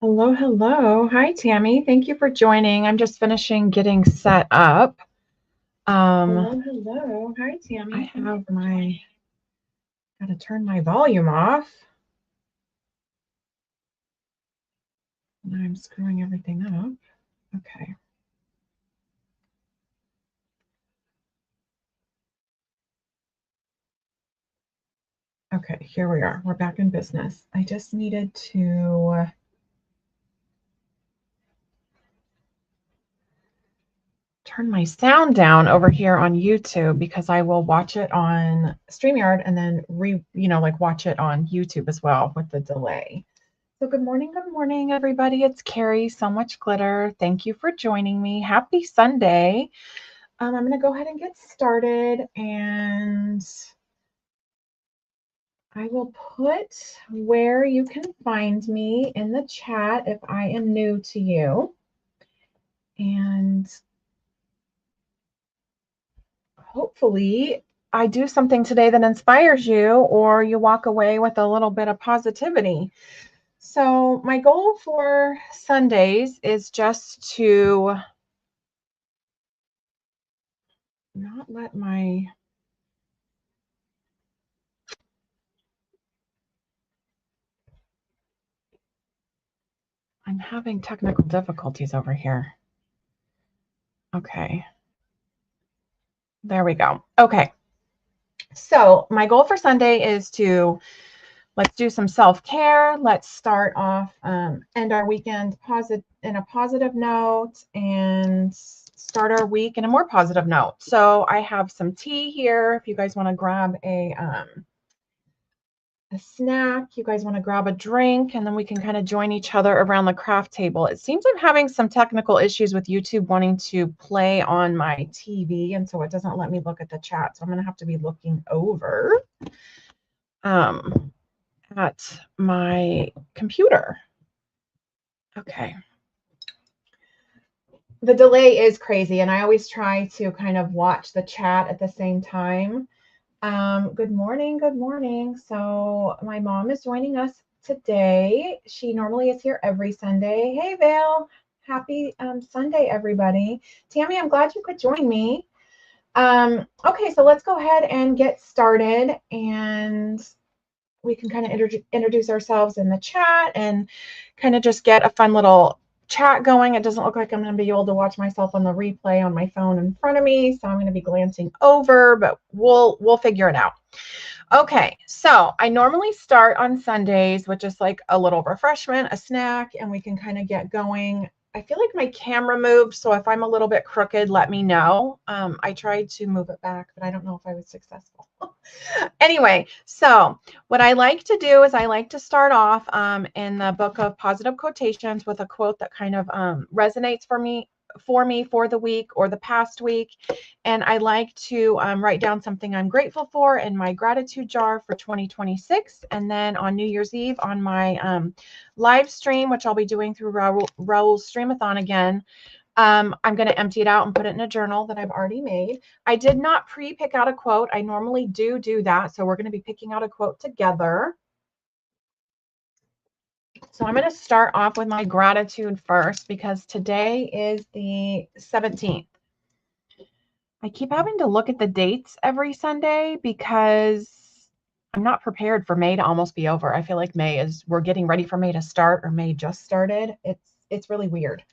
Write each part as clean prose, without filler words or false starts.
Hello, hello. Hi, Tammy. Thank you for joining. I'm just finishing getting set up. Hello. Hi, Tammy. I have gotta turn my volume off. Now I'm screwing everything up. Okay. Okay, here we are. We're back in business. I just needed to turn my sound down over here on YouTube because I will watch it on StreamYard and then watch it on YouTube as well with the delay. So good morning, everybody. It's Carrie, So Much Glitter. Thank you for joining me. Happy Sunday. I'm going to go ahead and get started, and I will put where you can find me in the chat if I am new to you. And hopefully I do something today that inspires you, or you walk away with a little bit of positivity. So my goal for Sundays is just to not let I'm having technical difficulties over here. Okay. There we go. Okay. So my goal for Sunday is let's do some self-care. Let's start off, end our weekend in a positive note and start our week in a more positive note. So I have some tea here. If you guys want to grab a snack, you guys want to grab a drink, and then we can kind of join each other around the craft table. It seems I'm having some technical issues with YouTube wanting to play on my TV, and so it doesn't let me look at the chat. So I'm going to have to be looking over at my computer. Okay. The delay is crazy, and I always try to kind of watch the chat at the same time. Good morning. Good morning. So my mom is joining us today. She normally is here every Sunday. Hey, Vale. Happy Sunday, everybody. Tammy, I'm glad you could join me. Okay, so let's go ahead and get started, and we can kind of introduce ourselves in the chat and kind of just get a fun little chat going. It doesn't look like I'm going to be able to watch myself on the replay on my phone in front of me, so I'm going to be glancing over, but we'll figure it out. Okay, so I normally start on Sundays with just like a little refreshment, a snack, and we can kind of get going. I feel like my camera moved, so if I'm a little bit crooked, let me know. I tried to move it back, but I don't know if I was successful. Anyway, so what I like to do is I like to start off in the book of positive quotations with a quote that kind of resonates for me for the week or the past week. And I like to write down something I'm grateful for in my gratitude jar for 2026. And then on New Year's Eve on my live stream, which I'll be doing through Raul's Streamathon again, I'm going to empty it out and put it in a journal that I've already made. I did not pre-pick out a quote. I normally do that. So we're going to be picking out a quote together. So I'm going to start off with my gratitude first because today is the 17th. I keep having to look at the dates every Sunday because I'm not prepared for May to almost be over. I feel like we're getting ready for May to start, or May just started. It's really weird.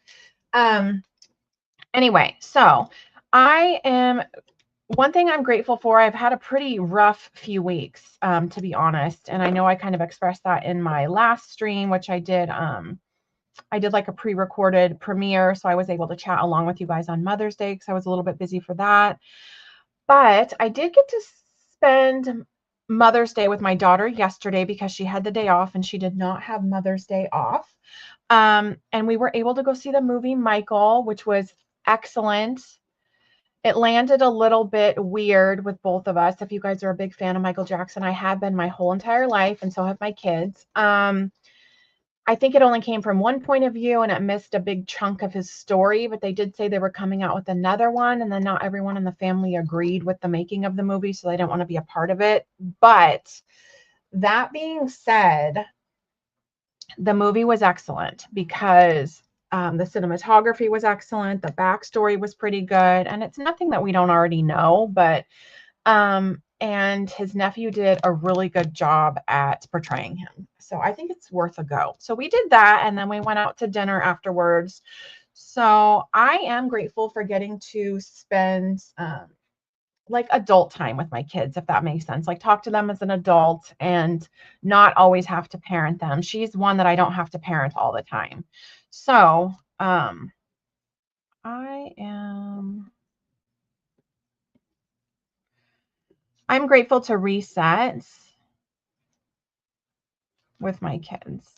Anyway, so one thing I'm grateful for, I've had a pretty rough few weeks, to be honest. And I know I kind of expressed that in my last stream, which I did like a pre-recorded premiere. So I was able to chat along with you guys on Mother's Day because I was a little bit busy for that. But I did get to spend Mother's Day with my daughter yesterday because she had the day off and she did not have Mother's Day off. And we were able to go see the movie Michael, which was excellent. It landed a little bit weird with both of us. If you guys are a big fan of Michael Jackson, I have been my whole entire life, and so have my kids. I think it only came from one point of view, and it missed a big chunk of his story, but they did say they were coming out with another one, and then not everyone in the family agreed with the making of the movie, so they didn't want to be a part of it. But that being said, the movie was excellent because the cinematography was excellent. The backstory was pretty good. And it's nothing that we don't already know, but and his nephew did a really good job at portraying him. So I think it's worth a go. So we did that, and then we went out to dinner afterwards. So I am grateful for getting to spend like adult time with my kids, if that makes sense. Like talk to them as an adult and not always have to parent them. She's one that I don't have to parent all the time. So I'm grateful to reset with my kids.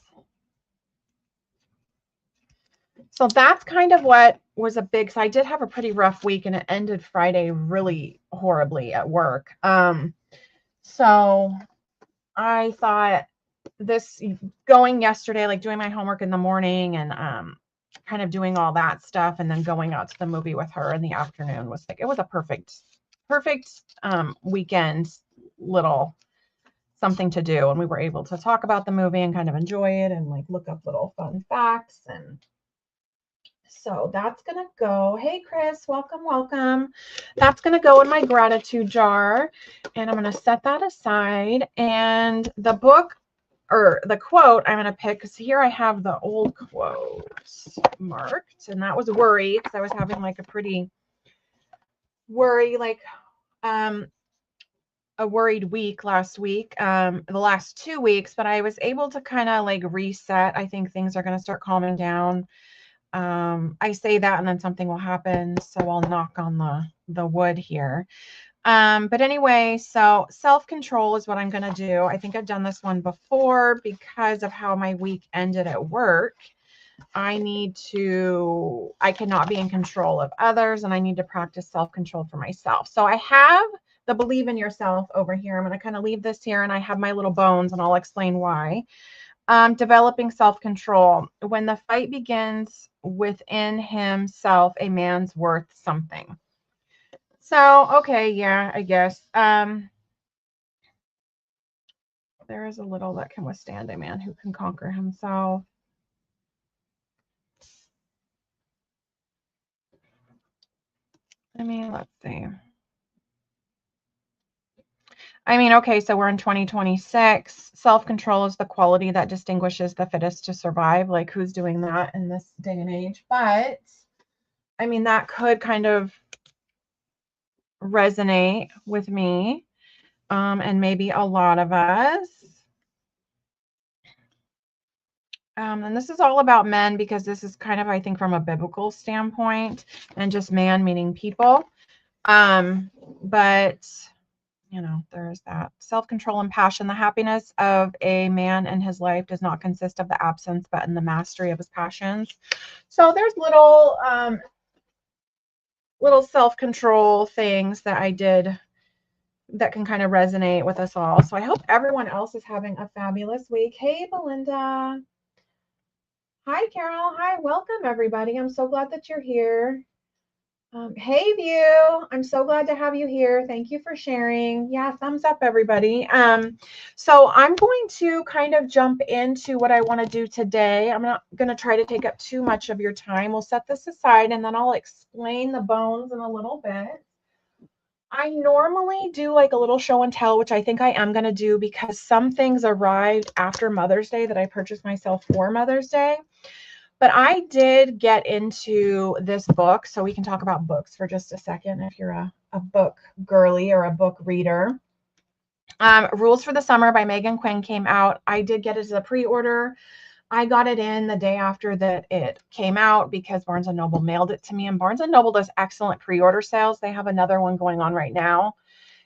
So that's kind of what was a big, so I did have a pretty rough week, and it ended Friday really horribly at work. So I thought this going yesterday, like doing my homework in the morning and kind of doing all that stuff and then going out to the movie with her in the afternoon was like, it was a perfect weekend, little something to do. And we were able to talk about the movie and kind of enjoy it and like look up little fun facts. And so that's going to go. Hey, Chris, welcome, welcome. That's going to go in my gratitude jar. And I'm going to set that aside. And the book or the quote I'm going to pick, because here I have the old quotes marked. And that was worry, because I was having like a pretty worry, like a worried week last week, the last 2 weeks, but I was able to kind of like reset. I think things are going to start calming down. I say that and then something will happen. So I'll knock on the wood here. But anyway, so self-control is what I'm going to do. I think I've done this one before because of how my week ended at work. I cannot be in control of others, and I need to practice self-control for myself. So I have the believe in yourself over here. I'm going to kind of leave this here, and I have my little bones, and I'll explain why. Developing self-control. When the fight begins within himself, a man's worth something. So, okay, yeah, I guess. There is a little that can withstand a man who can conquer himself. I mean, let's see. I mean, okay, so we're in 2026. Self-control is the quality that distinguishes the fittest to survive. Like, who's doing that in this day and age? But, I mean, that could kind of resonate with me, and maybe a lot of us. And this is all about men, because this is kind of, I think, from a biblical standpoint, and just man meaning people. But you know, there's that self-control and passion. The happiness of a man in his life does not consist of the absence, but in the mastery of his passions. So there's little self-control things that I did that can kind of resonate with us all. So I hope everyone else is having a fabulous week. Hey, Belinda. Hi, Carol. Hi, welcome, everybody. I'm so glad that you're here. Hey, View. I'm so glad to have you here. Thank you for sharing. Yeah, thumbs up, everybody. So I'm going to kind of jump into what I want to do today. I'm not going to try to take up too much of your time. We'll set this aside, and then I'll explain the bones in a little bit. I normally do like a little show and tell, which I think I am going to do because some things arrived after Mother's Day that I purchased myself for Mother's Day. But I did get into this book, so we can talk about books for just a second if you're a book girly or a book reader. Rules for the Summer by Megan Quinn came out. I did get it as a pre-order. I got it in the day after that it came out because Barnes & Noble mailed it to me. And Barnes & Noble does excellent pre-order sales. They have another one going on right now.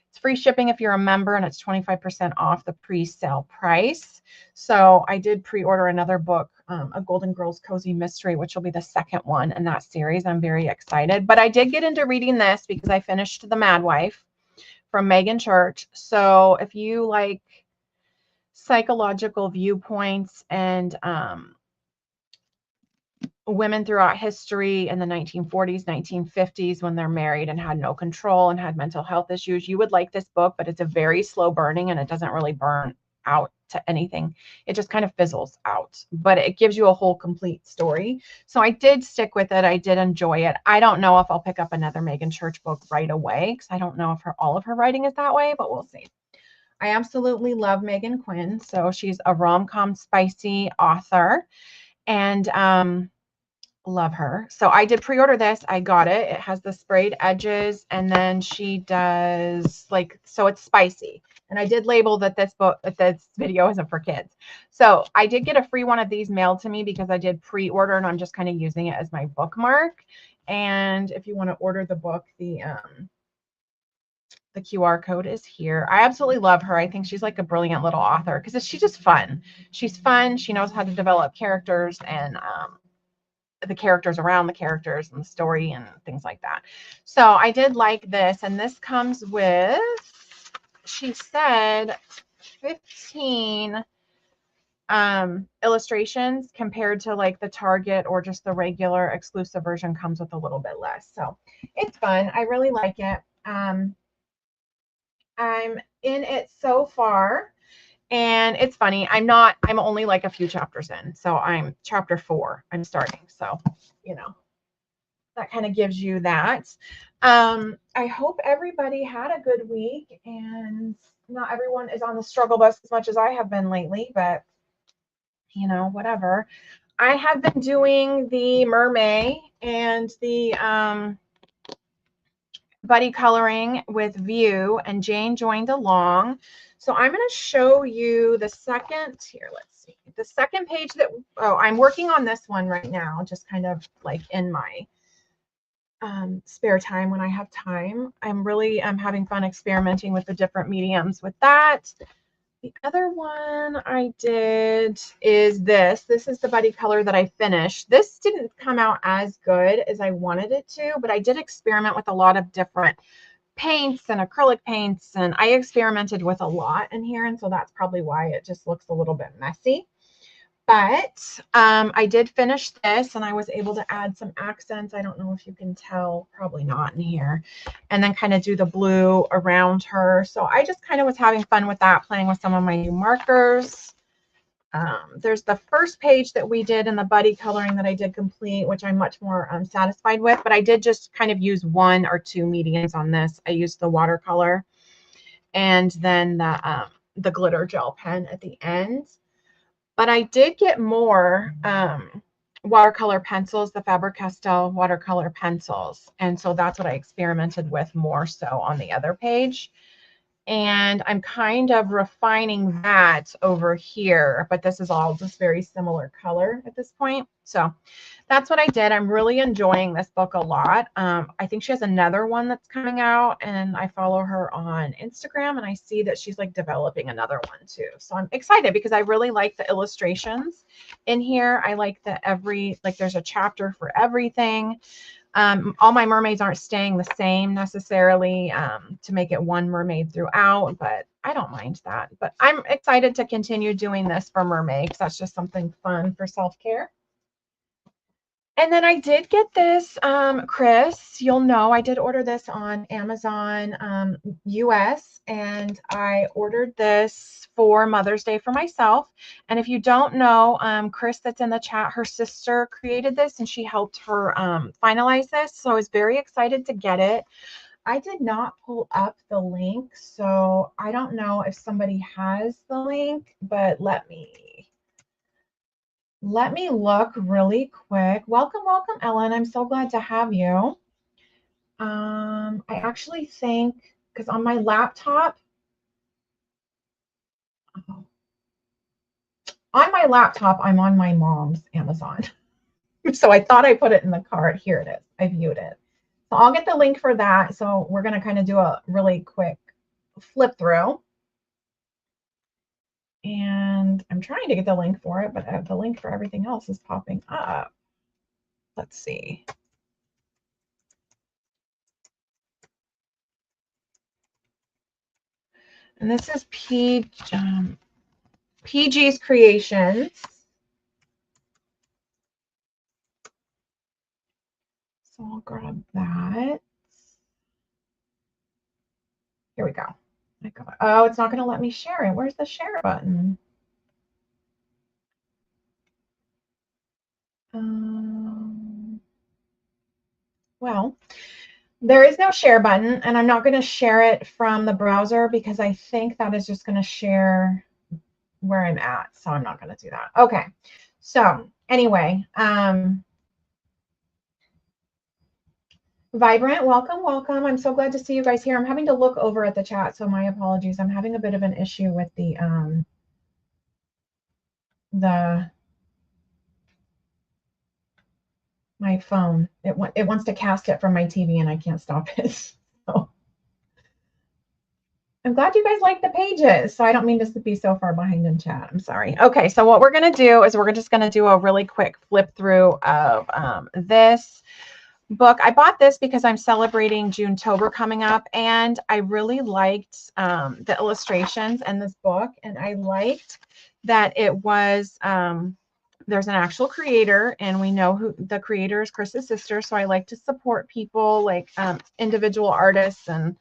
It's free shipping if you're a member, and it's 25% off the pre-sale price. So I did pre-order another book, A Golden Girls Cozy Mystery, which will be the second one in that series. I'm very excited. But I did get into reading this because I finished The Mad Wife from Megan Church. So if you like psychological viewpoints and women throughout history in the 1940s, 1950s, when they're married and had no control and had mental health issues, you would like this book, but it's a very slow burning and it doesn't really burn out to anything. It just kind of fizzles out, but it gives you a whole complete story. So I did stick with it. I did enjoy it. I don't know if I'll pick up another Megan Church book right away, because I don't know if all of her writing is that way, but we'll see. I absolutely love Megan Quinn. So she's a rom-com spicy author, and love her. So I did pre-order this. I got it. It has the sprayed edges, and then she does like, so it's spicy. And I did label that this video isn't for kids. So I did get a free one of these mailed to me because I did pre-order, and I'm just kind of using it as my bookmark. And if you want to order the book, the QR code is here. I absolutely love her. I think she's like a brilliant little author because she's just fun. She's fun. She knows how to develop characters, and the characters around the characters and the story and things like that. So I did like this, and this comes with, she said, 15 illustrations compared to like the Target or just the regular exclusive version comes with a little bit less. So it's fun. I really like it. I'm in it so far. And it's funny, I'm only like a few chapters in. So I'm chapter 4, I'm starting. So, you know, that kind of gives you that. I hope everybody had a good week, and not everyone is on the struggle bus as much as I have been lately, but you know, whatever. I have been doing the mermaid and the buddy coloring with View, and Jane joined along. So I'm going to show you the second here. Let's see the second page that, oh, I'm working on this one right now, just kind of like in my spare time when I have time. I'm really having fun experimenting with the different mediums with that. The other one I did is this. This is the buddy color that I finished. This didn't come out as good as I wanted it to, but I did experiment with a lot of different paints and acrylic paints, and I experimented with a lot in here, and so that's probably why it just looks a little bit messy. But I did finish this, and I was able to add some accents. I don't know if you can tell, probably not in here. And then kind of do the blue around her. So I just kind of was having fun with that, playing with some of my new markers. There's the first page that we did in the buddy coloring that I did complete, which I'm much more satisfied with. But I did just kind of use 1 or 2 mediums on this. I used the watercolor and then the glitter gel pen at the end. But I did get more watercolor pencils, the Faber-Castell watercolor pencils. And so that's what I experimented with more so on the other page. And I'm kind of refining that over here, but this is all just very similar color at this point. So that's what I did. I'm really enjoying this book a lot. I think she has another one that's coming out, and I follow her on Instagram, and I see that she's like developing another one too. So I'm excited because I really like the illustrations in here. I like that there's a chapter for everything. All my mermaids aren't staying the same necessarily to make it one mermaid throughout, but I don't mind that. But I'm excited to continue doing this for mermaid because that's just something fun for self-care. And then I did get this, Chris, you'll know I did order this on Amazon US, and I ordered this for Mother's Day for myself. And if you don't know, Chris that's in the chat, her sister created this and she helped her finalize this. So I was very excited to get it. I did not pull up the link, so I don't know if somebody has the link, but let me look really quick. Welcome, Ellen. I'm so glad to have you. I actually think, because on my laptop, I'm on my mom's Amazon. So I thought I put it in the cart. Here it is. I viewed it. So I'll get the link for that. So we're going to kind of do a really quick flip through. And I'm trying to get the link for it, but the link for everything else is popping up. Let's see. And this is PG's Creations. So I'll grab that. Here we go. Oh, it's not going to let me share it. Where's the share button? Well, there is no share button, and I'm not going to share it from the browser because I think that is just going to share where I'm at. So I'm not going to do that. Okay. So anyway, Vibrant, welcome, welcome. I'm so glad to see you guys here. I'm having to look over at the chat, so my apologies. I'm having a bit of an issue with my phone. It wants to cast it from my TV and I can't stop it. So I'm glad you guys like the pages. So I don't mean to be so far behind in chat. I'm sorry. Okay, so what we're going to do is we're just going to do a really quick flip through of this book. I bought this because I'm celebrating Junetober coming up, and I really liked the illustrations in this book, and I liked that it was there's an actual creator, and we know who the creator is, Chris's sister. So I like to support people like individual artists and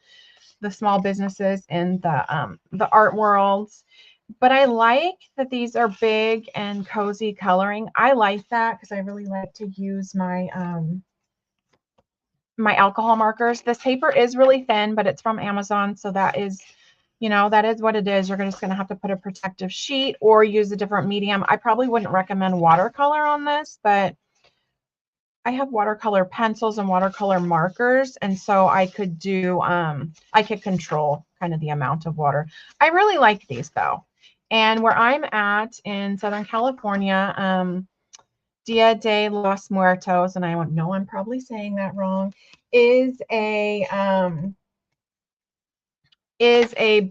the small businesses in the art worlds. But I like that these are big and cozy coloring. I like that because I really like to use my my alcohol markers. This paper is really thin, but it's from Amazon, so that is, you know, that is what it is. You're just going to have to put a protective sheet or use a different medium. I probably wouldn't recommend watercolor on this, but I have watercolor pencils and watercolor markers, and so I could do I could control kind of the amount of water. I really like these though. And where I'm at in Southern California, Dia de los Muertos, and I know I'm probably saying that wrong, is a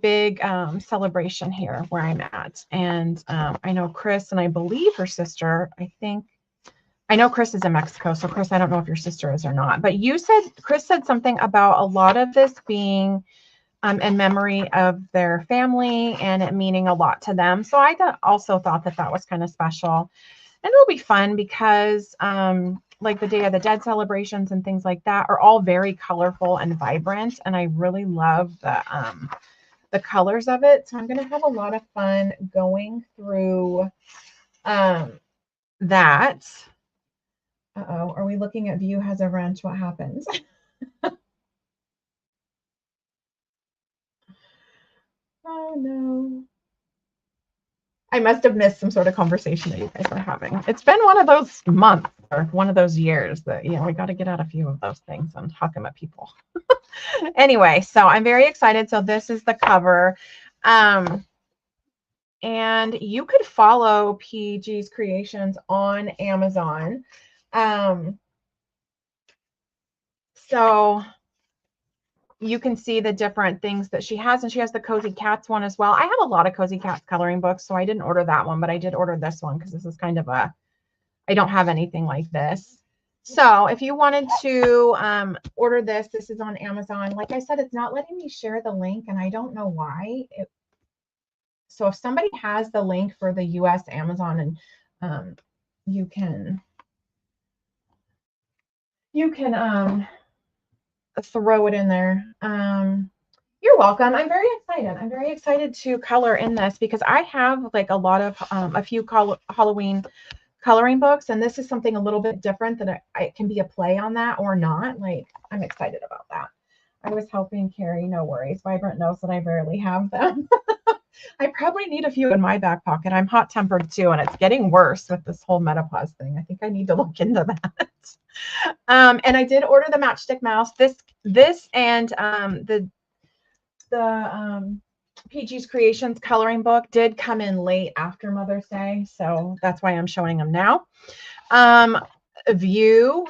big celebration here where I'm at. And I know Chris, and I believe her sister, I know Chris is in Mexico. So Chris, I don't know if your sister is or not, but Chris said something about a lot of this being in memory of their family and it meaning a lot to them. So I also thought that was kind of special. And it'll be fun because like the Day of the Dead celebrations and things like that are all very colorful and vibrant. And I really love the colors of it. So I'm going to have a lot of fun going through that. Uh-oh, are we looking at View Has a Wrench? What happens? Oh, no. I must have missed some sort of conversation that you guys are having. It's been one of those months or one of those years that, you know, we got to get out a few of those things and huck them at people. Anyway, so I'm very excited. So this is the cover. And you could follow PG's Creations on Amazon. So you can see the different things that she has, and she has the Cozy Cats one as well. I have a lot of Cozy Cats coloring books, so I didn't order that one, but I did order this one because this is kind of I don't have anything like this. So if you wanted to order this is on Amazon. Like I said, it's not letting me share the link, and I don't know why. So if somebody has the link for the US Amazon, and you can throw it in there. You're welcome. I'm very excited. I'm very excited to color in this because I have like a few Halloween coloring books, and this is something a little bit different that it can be a play on that or not. Like, I'm excited about that. I was helping Carrie. No worries. Vibrant knows that I rarely have them. I probably need a few in my back pocket. I'm hot-tempered too, and it's getting worse with this whole menopause thing. I think I need to look into that. And I did order the Matchstick Mouse. This and the PG's Creations coloring book did come in late after Mother's Day, so that's why I'm showing them now. View,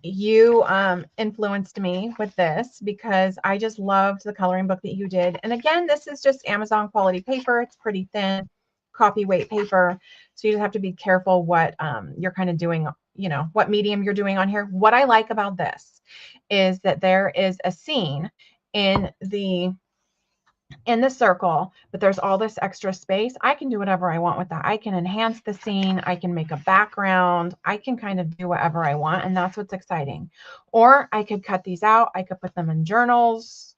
you influenced me with this because I just loved the coloring book that you did. And again, this is just Amazon quality paper. It's pretty thin, copy weight paper. So you just have to be careful what you're kind of doing, you know, what medium you're doing on here. What I like about this is that there is a scene in the circle, but there's all this extra space. I can do whatever I want with that. I can enhance the scene. I can make a background. I can kind of do whatever I want. And that's what's exciting. Or I could cut these out. I could put them in journals.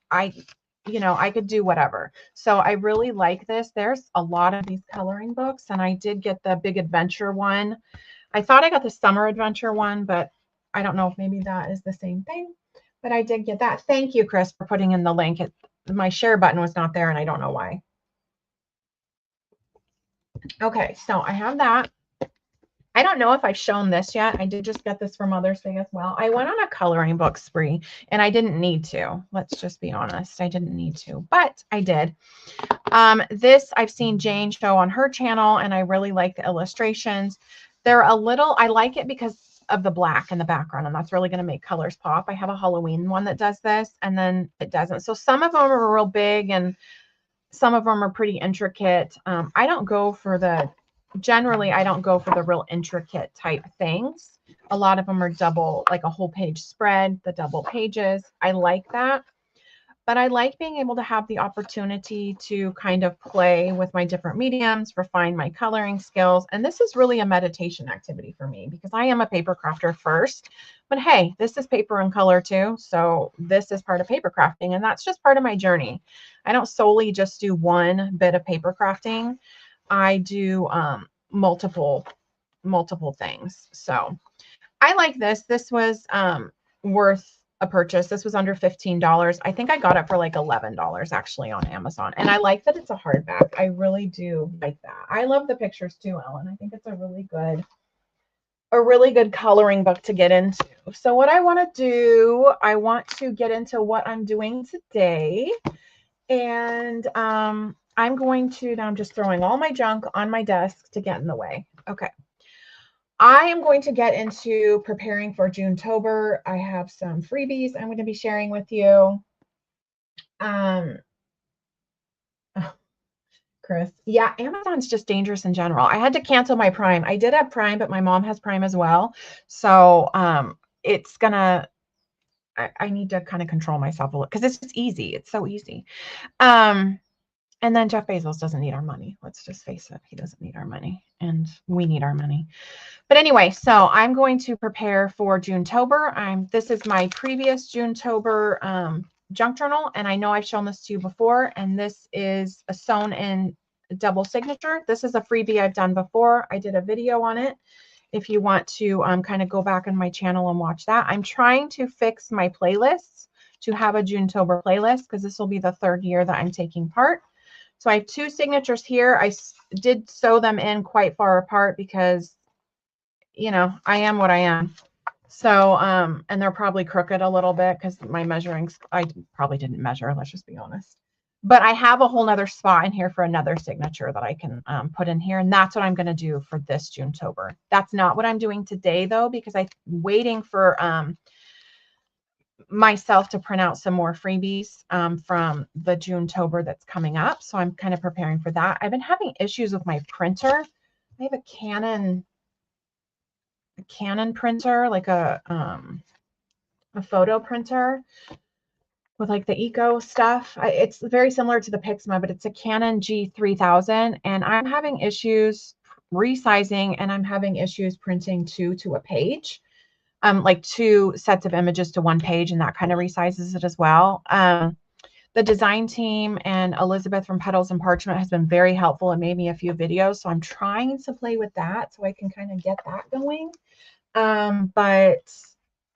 you know, I could do whatever. So I really like this. There's a lot of these coloring books, and I did get the Big Adventure one. I thought I got the Summer Adventure one, but I don't know if maybe that is the same thing. But I did get that. Thank you, Chris, for putting in the link. My share button was not there, and I don't know why. Okay, so I have that. I don't know if I've shown this yet. I did just get this for Mother's Day as well. I went on a coloring book spree, and I didn't need to. Let's just be honest. I didn't need to, but I did. This I've seen Jane show on her channel, and I really like the illustrations. They're a little, I like it because of the black in the background, and that's really going to make colors pop. I have a Halloween one that does this, and then it doesn't. So some of them are real big, and some of them are pretty intricate. I don't go for the, generally, I don't go for the real intricate type things. A lot of them are double, like a whole page spread, the double pages. I like that. But I like being able to have the opportunity to kind of play with my different mediums, refine my coloring skills. And this is really a meditation activity for me because I am a paper crafter first. But hey, this is paper and color too. So this is part of paper crafting, and that's just part of my journey. I don't solely just do one bit of paper crafting. I do multiple things. So I like this. This was worth a purchase. This was under $15. I think I got it for like $11 actually on Amazon. And I like that it's a hardback. I really do like that. I love the pictures too, Ellen. I think it's a really good coloring book to get into. So what I want to do, I want to get into what I'm doing today. And I'm going to, now I'm just throwing all my junk on my desk to get in the way. Okay. I am going to get into preparing for Junetober. I have some freebies I'm going to be sharing with you. Chris, yeah, Amazon's just dangerous in general. I had to cancel my Prime. I did have Prime, but my mom has Prime as well. So it's gonna, I need to kind of control myself a little because it's just easy. It's so easy. And then Jeff Bezos doesn't need our money. Let's just face it. He doesn't need our money, and we need our money. But anyway, so I'm going to prepare for Junetober. This is my previous Junetober junk journal, and I know I've shown this to you before, and this is a sewn in double signature. This is a freebie I've done before. I did a video on it. If you want to kind of go back on my channel and watch that. I'm trying to fix my playlists to have a Junetober playlist because this will be the 3rd year that I'm taking part. So I have 2 signatures here. I did sew them in quite far apart because, you know, I am what I am. So, and they're probably crooked a little bit because my measurings, I probably didn't measure, let's just be honest. But I have a whole nother spot in here for another signature that I can put in here. And that's what I'm going to do for this Junetober. That's not what I'm doing today, though, because I'm waiting for myself to print out some more freebies from the Junetober that's coming up. So I'm kind of preparing for that. I've been having issues with my printer. I have a Canon printer, like a photo printer with like the eco stuff. It's very similar to the Pixma, but it's a Canon G3000, and I'm having issues resizing, and I'm having issues printing 2 to a page. Like 2 sets of images to 1 page, and that kind of resizes it as well. The design team and Elizabeth from Petals and Parchment has been very helpful and made me a few videos. So I'm trying to play with that so I can kind of get that going. But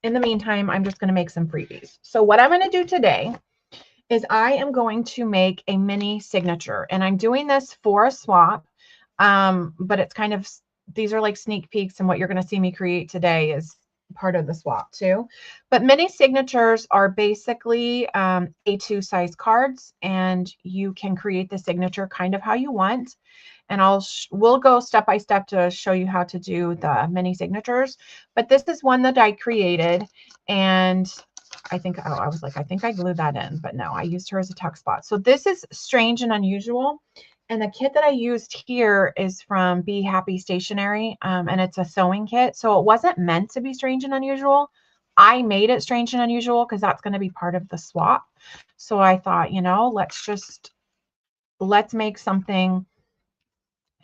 in the meantime, I'm just going to make some freebies. So what I'm going to do today is I am going to make a mini signature, and I'm doing this for a swap. But it's kind of, these are like sneak peeks, and what you're going to see me create today is part of the swap too. But mini signatures are basically A2 size cards, and you can create the signature kind of how you want. And we'll go step by step to show you how to do the mini signatures. But this is one that I created, and I think, oh, I was like, I think I glued that in, but no, I used her as a tuck spot. So this is Strange and Unusual. And the kit that I used here is from Be Happy Stationery, and it's a sewing kit. So it wasn't meant to be strange and unusual. I made it strange and unusual because that's going to be part of the swap. So I thought, you know, let's make something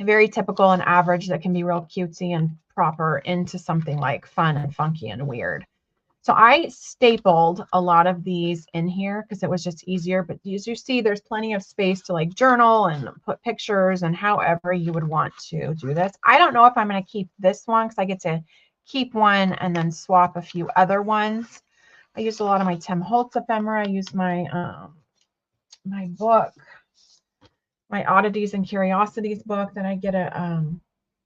very typical and average that can be real cutesy and proper into something like fun and funky and weird. So I stapled a lot of these in here because it was just easier. But as you see, there's plenty of space to like journal and put pictures and however you would want to do this. I don't know if I'm going to keep this one because I get to keep one and then swap a few other ones. I used a lot of my Tim Holtz ephemera. I used my my book, my Oddities and Curiosities book that I get at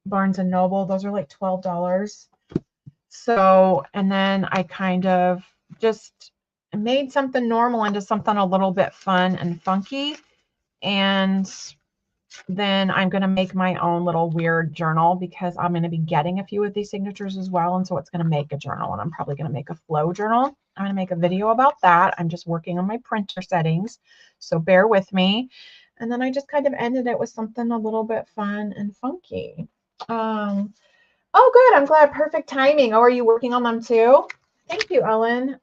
Barnes and Noble. Those are like $12. So, and then I kind of just made something normal into something a little bit fun and funky. And then I'm going to make my own little weird journal because I'm going to be getting a few of these signatures as well. And so it's going to make a journal, and I'm probably going to make a flow journal. I'm going to make a video about that. I'm just working on my printer settings, so bear with me. And then I just kind of ended it with something a little bit fun and funky. Oh, good. I'm glad. Perfect timing. Oh, are you working on them too? Thank you, Ellen.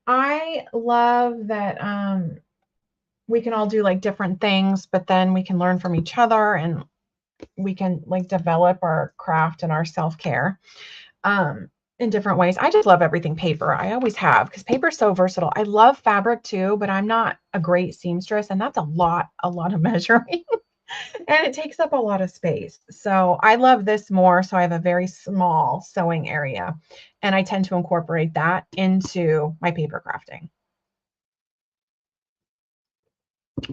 I love that we can all do like different things, but then we can learn from each other and we can like develop our craft and our self-care in different ways. I just love everything paper. I always have, because paper is so versatile. I love fabric too, but I'm not a great seamstress, and that's a lot of measuring. And it takes up a lot of space. So I love this more. So I have a very small sewing area, and I tend to incorporate that into my paper crafting.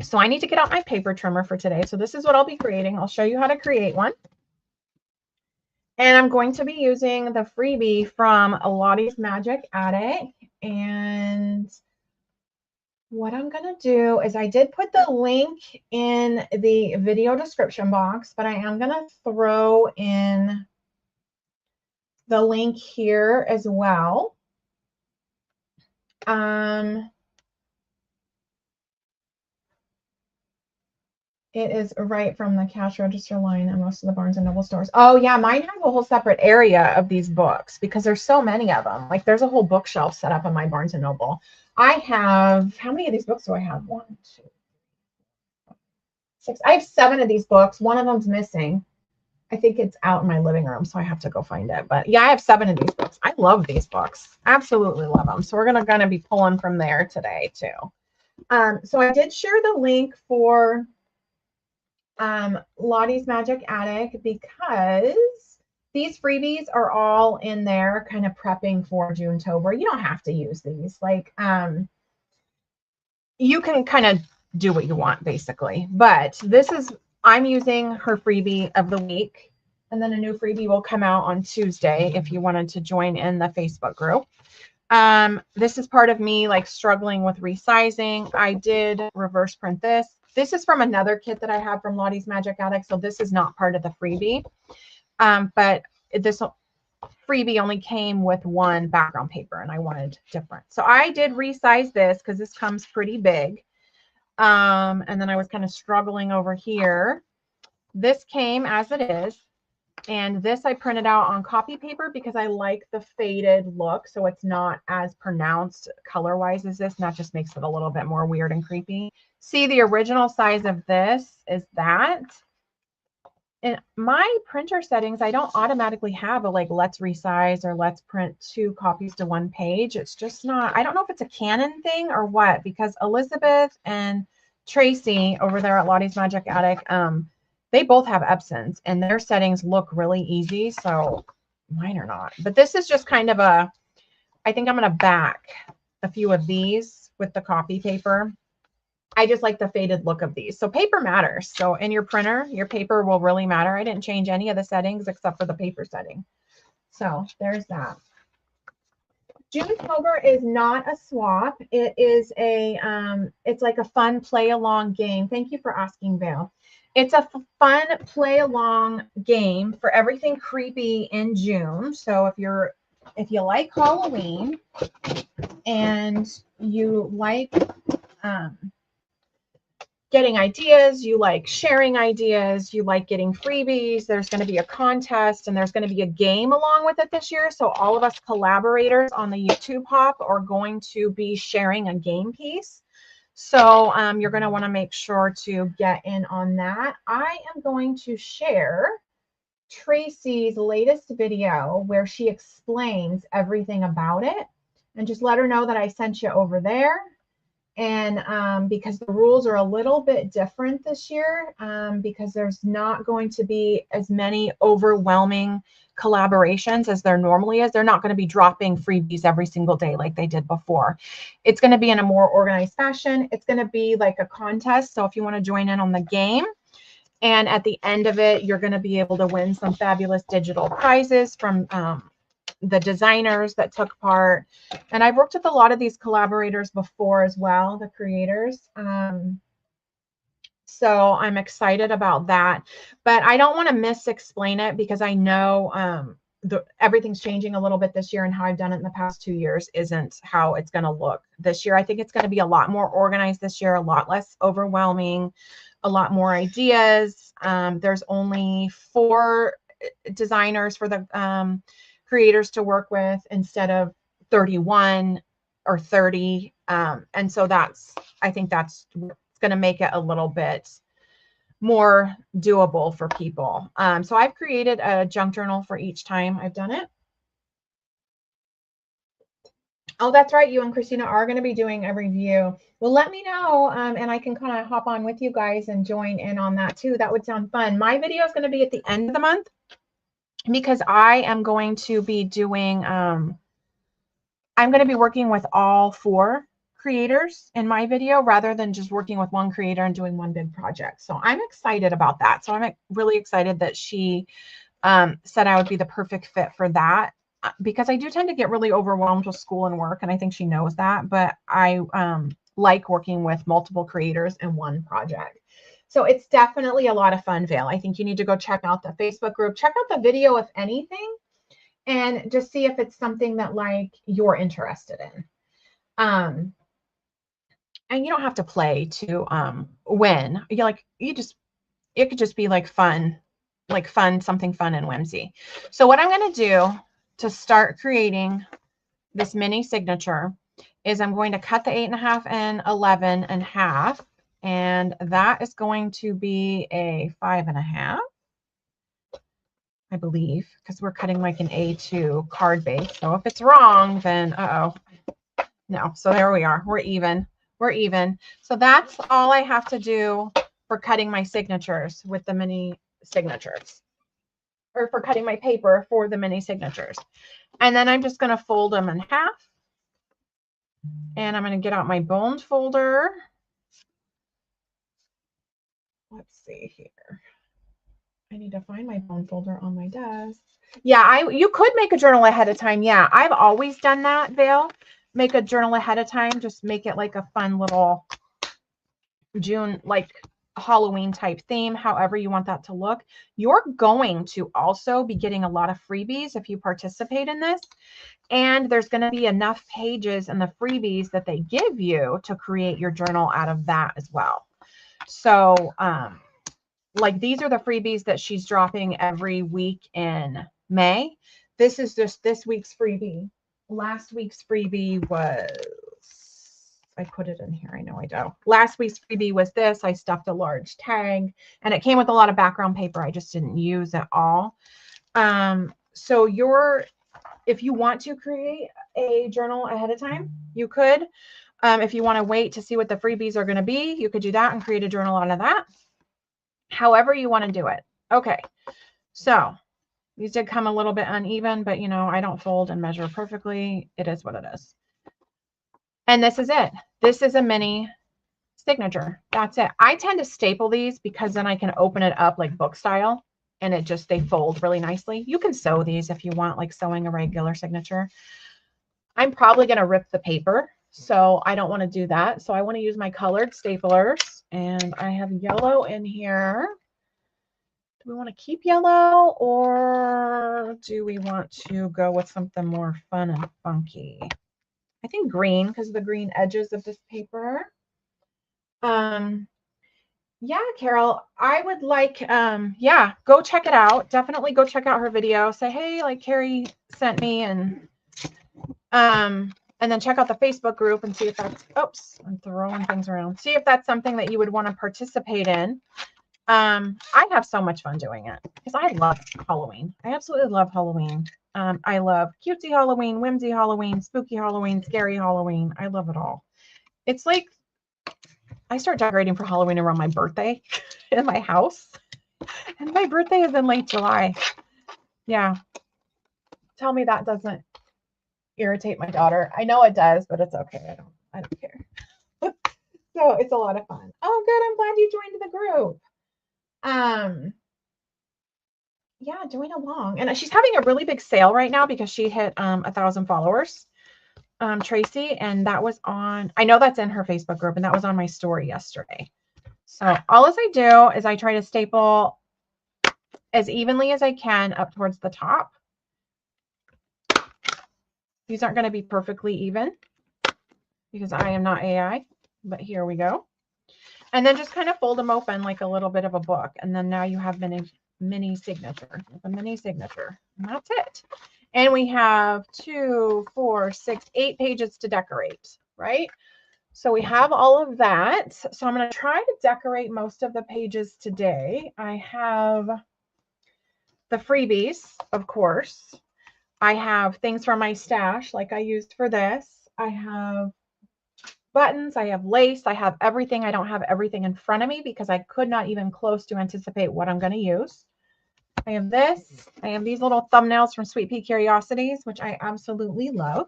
So I need to get out my paper trimmer for today. So this is what I'll be creating. I'll show you how to create one. And I'm going to be using the freebie from Lottie's Magic Attic. And what I'm going to do is I did put the link in the video description box, but I am going to throw in the link here as well. It is right from the cash register line in most of the Barnes and Noble stores. Oh yeah, mine has a whole separate area of these books because there's so many of them. Like there's a whole bookshelf set up in my Barnes and Noble. I have, how many of these books do I have? 1, 2, 6. I have 7 of these books. One of them's missing. I think it's out in my living room, so I have to go find it. But yeah, I have 7 of these books. I love these books. Absolutely love them. So we're gonna be pulling from there today too. So I did share the link for Lottie's Magic Attic because these freebies are all in there kind of prepping for Junetober. You don't have to use these. Like, you can kind of do what you want basically, but this is, I'm using her freebie of the week, and then a new freebie will come out on Tuesday if you wanted to join in the Facebook group. This is part of me like struggling with resizing. I did reverse print this. This is from another kit that I have from Lottie's Magic Attic, so this is not part of the freebie. But this freebie only came with one background paper, and I wanted different. So I did resize this because this comes pretty big. And then I was kind of struggling over here. This came as it is. And this I printed out on copy paper because I like the faded look. So it's not as pronounced color-wise as this. And that just makes it a little bit more weird and creepy. See, the original size of this is that. In my printer settings, I don't automatically have a like, let's resize or let's print 2 copies to 1 page. It's just not, I don't know if it's a Canon thing or what, because Elizabeth and Tracy over there at Lottie's Magic Attic, they both have Epsons and their settings look really easy. So mine are not, but this is just kind of a, I think I'm going to back a few of these with the copy paper. I just like the faded look of these. So paper matters. So in your printer, your paper will really matter. I didn't change any of the settings except for the paper setting. So there's that. Junetober is not a swap. It is a, it's like a fun play along game. Thank you for asking, Val. It's a fun play along game for everything creepy in June. So if you like Halloween and you like getting ideas, you like sharing ideas, you like getting freebies, there's going to be a contest and there's going to be a game along with it this year. So all of us collaborators on the YouTube Hop are going to be sharing a game piece. So you're going to want to make sure to get in on that. I am going to share Tracy's latest video where she explains everything about it, and just let her know that I sent you over there. And because the rules are a little bit different this year, because there's not going to be as many overwhelming collaborations as there normally is. They're not going to be dropping freebies every single day like they did before. It's going to be in a more organized fashion. It's going to be like a contest. So if you want to join in on the game, and at the end of it, you're going to be able to win some fabulous digital prizes from the designers that took part. And I've worked with a lot of these collaborators before as well, the creators. So I'm excited about that, but I don't want to mis-explain it because I know everything's changing a little bit this year, and how I've done it in the past 2 years isn't how it's going to look this year. I think it's going to be a lot more organized this year, a lot less overwhelming, a lot more ideas. There's only 4 designers for the creators to work with instead of 31 or 30. And so I think that's going to make it a little bit more doable for people. So I've created a junk journal for each time I've done it. Oh, that's right. You and Christina are going to be doing a review. Well, let me know, and I can kind of hop on with you guys and join in on that too. That would sound fun. My video is going to be at the end of the month, because I am going to be doing, I'm going to be working with all 4 creators in my video rather than just working with one creator and doing one big project. So I'm excited about that. So I'm really excited that she said I would be the perfect fit for that, because I do tend to get really overwhelmed with school and work, and I think she knows that, but I like working with multiple creators in one project. So it's definitely a lot of fun, Vail. I think you need to go check out the Facebook group, check out the video if anything, and just see if it's something that like you're interested in. And you don't have to play to win. It could just be like fun, something fun and whimsy. So what I'm going to do to start creating this mini signature is I'm going to cut the 8.5 and 11 in half, and that is going to be a 5.5, I believe, because we're cutting like an A2 card base. So if it's wrong, then no. So there we are. We're even. We're even. So that's all I have to do for cutting my signatures with the mini signatures, or for cutting my paper for the mini signatures. And then I'm just going to fold them in half, and I'm going to get out my boned folder. Let's see here. I need to find my bone folder on my desk. Yeah, you could make a journal ahead of time. Yeah, I've always done that, Vail. Make a journal ahead of time. Just make it like a fun little June, like Halloween type theme, however you want that to look. You're going to also be getting a lot of freebies if you participate in this. And there's going to be enough pages in the freebies that they give you to create your journal out of that as well. So, like these are the freebies that she's dropping every week in May. This is just this week's freebie. Last week's freebie was, I put it in here. I know I do. Last week's freebie was this. I stuffed a large tag, and it came with a lot of background paper. I just didn't use it all. So if you want to create a journal ahead of time, you could. If you want to wait to see what the freebies are going to be, you could do that and create a journal out of that. However you want to do it. Okay, so these did come a little bit uneven, but I don't fold and measure perfectly. It is what it is. And this is it. This is a mini signature. That's it. I tend to staple these because then I can open it up like book style, and they fold really nicely. You can sew these if you want, like sewing a regular signature. I'm probably going to rip the paper, so I don't want to do that. So I want to use my colored staplers, and I have yellow in here. Do we want to keep yellow, or do we want to go with something more fun and funky? I think green, because of the green edges of this paper. Yeah, Carol, I would like, yeah, go check it out. Definitely go check out her video. Say, hey, like Carrie sent me, and then check out the Facebook group and see if that's, oops, I'm throwing things around. See if that's something that you would want to participate in. I have so much fun doing it because I love Halloween. I absolutely love Halloween. I love cutesy Halloween, whimsy Halloween, spooky Halloween, scary Halloween. I love it all. It's like I start decorating for Halloween around my birthday in my house. And my birthday is in late July. Yeah. Tell me that doesn't irritate my daughter. I know it does, but it's okay. I don't care. So it's a lot of fun. Oh, good. I'm glad you joined the group. Yeah, join along. And she's having a really big sale right now because she hit 1,000 followers. Tracy, and that was on, I know that's in her Facebook group, and that was on my story yesterday. So all as I do is I try to staple as evenly as I can up towards the top. These aren't going to be perfectly even because I am not AI, but here we go. And then just kind of fold them open like a little bit of a book. And then now you have mini signature, a mini signature, and that's it. And we have 2, 4, 6, 8 pages to decorate, right? So we have all of that. So I'm going to try to decorate most of the pages today. I have the freebies, of course. I have things from my stash like I used for this. I have buttons, I have lace, I have everything. I don't have everything in front of me because I could not even close to anticipate what I'm going to use. I have this. I have these little thumbnails from Sweet Pea Curiosities, which I absolutely love.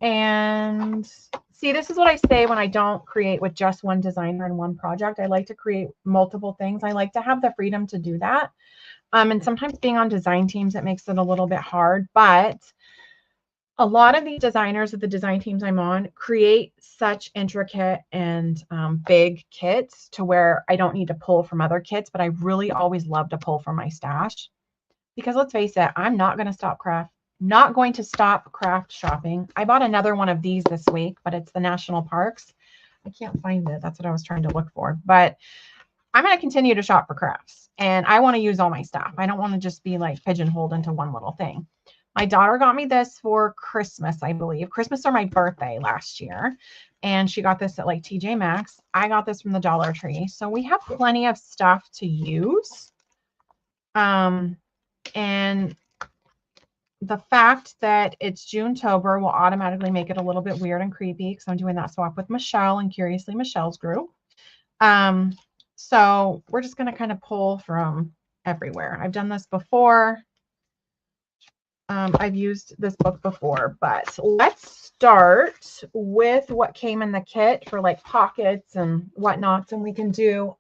And see, this is what I say when I don't create with just one designer and one project. I like to create multiple things. I like to have the freedom to do that. And sometimes being on design teams, it makes it a little bit hard, but a lot of these designers of the design teams I'm on create such intricate and big kits to where I don't need to pull from other kits, but I really always love to pull from my stash because let's face it, I'm not going to stop craft shopping. I bought another one of these this week, but it's the national parks. I can't find it. That's what I was trying to look for, but I'm going to continue to shop for crafts and I want to use all my stuff. I don't want to just be like pigeonholed into one little thing. My daughter got me this for Christmas, I believe. Christmas or my birthday last year. And she got this at like TJ Maxx. I got this from the Dollar Tree. So we have plenty of stuff to use. And the fact that it's Junetober will automatically make it a little bit weird and creepy because I'm doing that swap with Michelle and Curiously Michelle's group. So we're just going to kind of pull from everywhere. I've done this before. I've used this book before, but let's start with what came in the kit for like pockets and whatnots, and we can do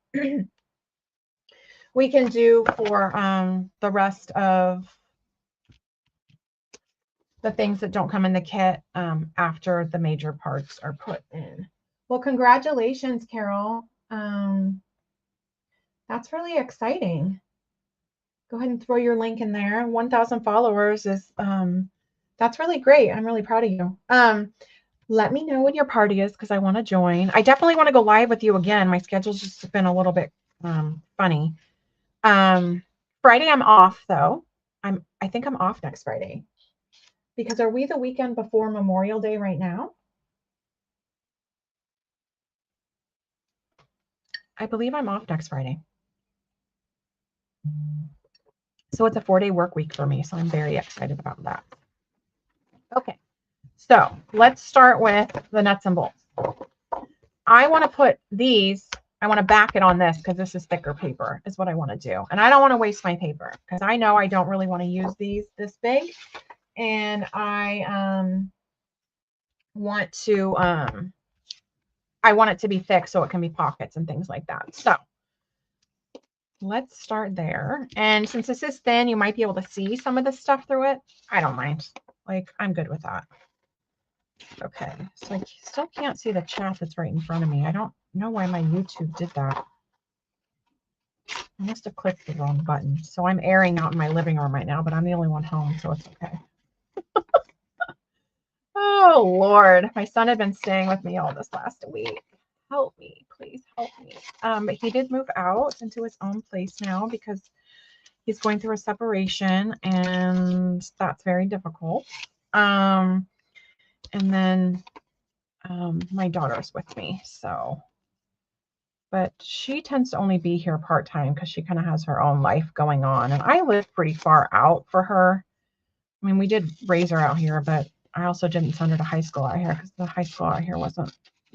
for the rest of the things that don't come in the kit after the major parts are put in. Well, congratulations, Carol. That's really exciting. Go ahead and throw your link in there. 1,000 followers is that's really great. I'm really proud of you. Let me know when your party is because I want to join. I definitely want to go live with you again. My schedule's just been a little bit funny. Friday I'm off though. I think I'm off next Friday. Because are we the weekend before Memorial Day right now? I believe I'm off next Friday. So it's a 4-day work week for me. So I'm very excited about that. Okay. So let's start with the nuts and bolts. I want to put these, I want to back it on this because this is thicker paper is what I want to do. And I don't want to waste my paper because I know I don't really want to use these this big. And I want it to be thick so it can be pockets and things like that. So let's start there. And since this is thin, you might be able to see some of the stuff through it. I don't mind. Like, I'm good with that. Okay, so I still can't see the chat that's right in front of me. I don't know why my YouTube did that. I must have clicked the wrong button. So I'm airing out in my living room right now, but I'm the only one home, so it's okay. Oh, Lord. My son had been staying with me all this last week. Help me, please help me. But he did move out into his own place now because he's going through a separation, and that's very difficult. And then my daughter's with me, so but she tends to only be here part-time because she kind of has her own life going on. And I live pretty far out for her. I mean, we did raise her out here, but I also didn't send her to high school out here because the high school out here wasn't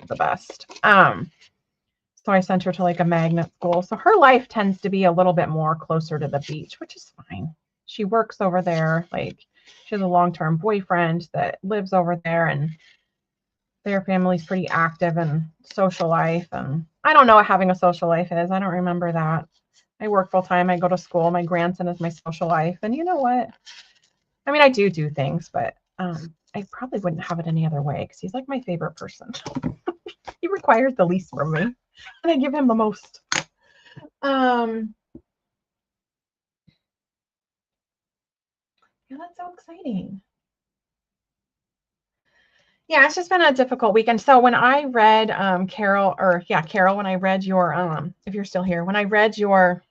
the best. So I sent her to like a magnet school. So her life tends to be a little bit more closer to the beach, which is fine. She works over there. Like she has a long-term boyfriend that lives over there, and their family's pretty active in social life. And I don't know what having a social life is. I don't remember that. I work full time. I go to school. My grandson is my social life. And you know what? I mean, I do things, but I probably wouldn't have it any other way because he's like my favorite person. He requires the least from me, and I give him the most. Yeah, that's so exciting. Yeah, it's just been a difficult weekend. So when I read Carol, when I read your if you're still here, when I read your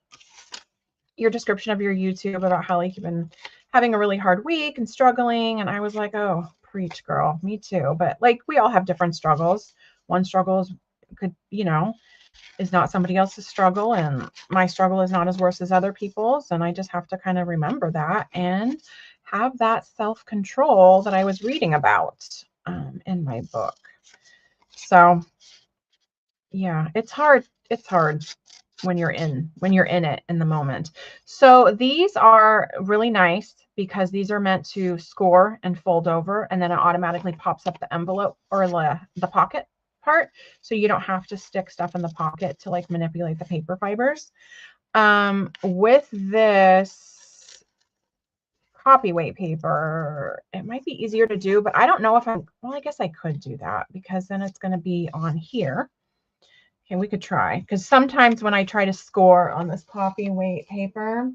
description of your YouTube about how like you've been having a really hard week and struggling, and I was like, oh, preach, girl, me too. But like we all have different struggles. One struggle is not somebody else's struggle, and my struggle is not as worse as other people's, and I just have to kind of remember that and have that self-control that I was reading about in my book. So yeah, it's hard when you're in it in the moment. So these are really nice because these are meant to score and fold over, and then it automatically pops up the envelope or the pocket part, so you don't have to stick stuff in the pocket to like manipulate the paper fibers. With this copy weight paper, it might be easier to do, but I don't know if I guess I could do that because then it's going to be on here. Okay, we could try, because sometimes when I try to score on this copy weight paper,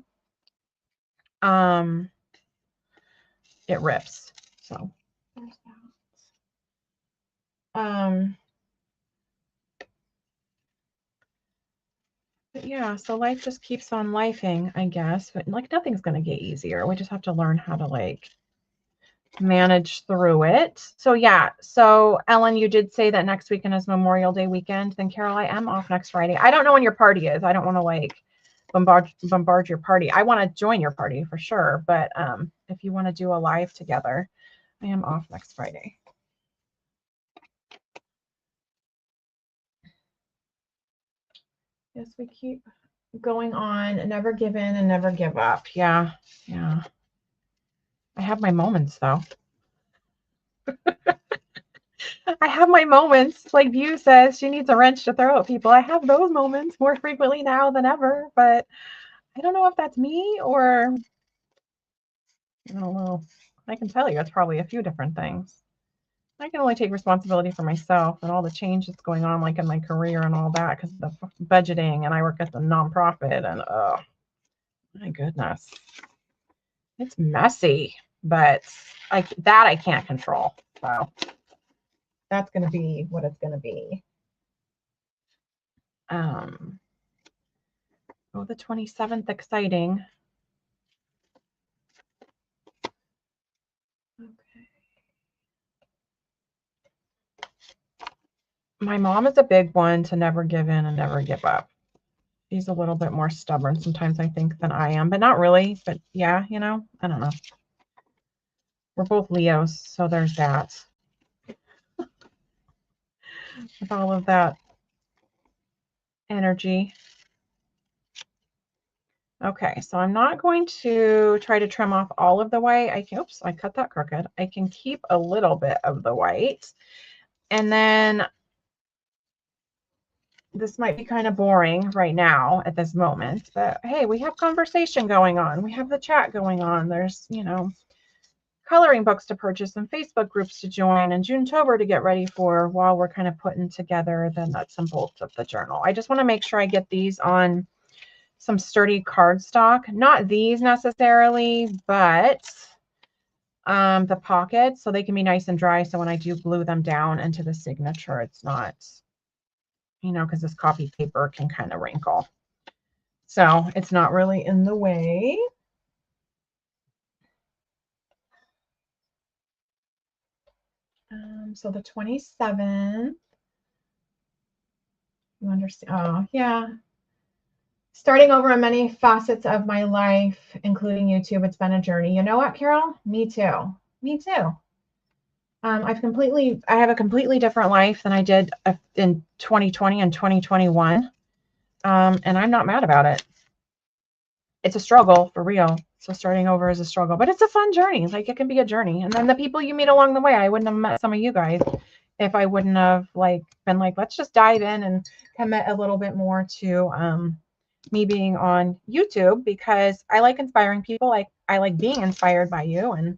it rips. So there's that. But yeah, so life just keeps on lifing, I guess. But like nothing's gonna get easier. We just have to learn how to like manage through it. So yeah, so Ellen, you did say that next weekend is Memorial Day weekend. Then Carol, I am off next Friday. I don't know when your party is. I don't want to like bombard your party. I want to join your party for sure, but if you want to do a live together, I am off next Friday. Yes, we keep going on, never give in and never give up. Yeah. I have my moments though. I have my moments. Like View says, she needs a wrench to throw at people. I have those moments more frequently now than ever, but I don't know if that's me or I don't know. I can tell you it's probably a few different things. I can only take responsibility for myself and all the change that's going on, like in my career and all that, because of the budgeting, and I work at the nonprofit, and oh my goodness, it's messy. But I can't control. So that's going to be what it's going to be. Oh, the 27th, exciting. Okay. My mom is a big one to never give in and never give up. She's a little bit more stubborn sometimes, I think, than I am, but not really. But yeah, I don't know. We're both Leos, so there's that. With all of that energy. Okay, so I'm not going to try to trim off all of the white. Oops, I cut that crooked. I can keep a little bit of the white. And then this might be kind of boring right now at this moment, but hey, we have conversation going on. We have the chat going on. There's, coloring books to purchase and Facebook groups to join and Junetober to get ready for while we're kind of putting together the nuts and bolts of the journal. I just want to make sure I get these on some sturdy cardstock. Not these necessarily, but the pockets, so they can be nice and dry. So when I do glue them down into the signature, it's not, because this copy paper can kind of wrinkle. So it's not really in the way. So the 27th. You understand? Oh, yeah. Starting over in many facets of my life, including YouTube, it's been a journey. You know what, Carol? Me too. Me too. I have a completely different life than I did in 2020 and 2021. And I'm not mad about it. It's a struggle for real. So starting over is a struggle, but it's a fun journey. Like, it can be a journey. And then the people you meet along the way, I wouldn't have met some of you guys if I wouldn't have been like, let's just dive in and commit a little bit more to me being on YouTube, because I like inspiring people. I like being inspired by you. And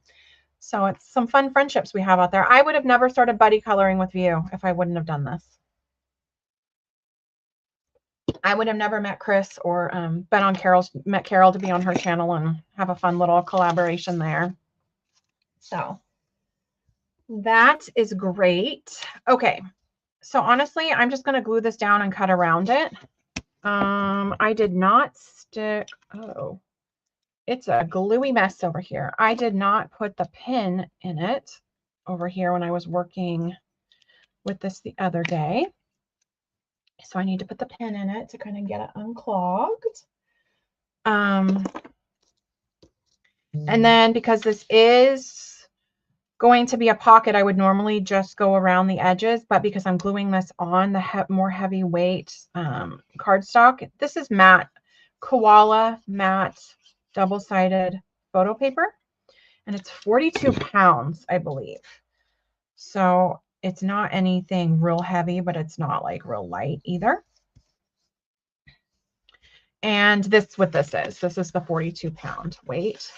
so it's some fun friendships we have out there. I would have never started buddy coloring with you if I wouldn't have done this. I would have never met Chris or met Carol to be on her channel and have a fun little collaboration there. So that is great. Okay. So honestly, I'm just going to glue this down and cut around it. I did not stick. Oh, it's a gluey mess over here. I did not put the pin in it over here when I was working with this the other day. So I need to put the pin in it to kind of get it unclogged. And then because this is going to be a pocket, I would normally just go around the edges, but because I'm gluing this on the more heavyweight cardstock, this is matte, koala matte double-sided photo paper, and it's 42 pounds, I believe. So it's not anything real heavy, but it's not like real light either. And this is the 42 pound weight.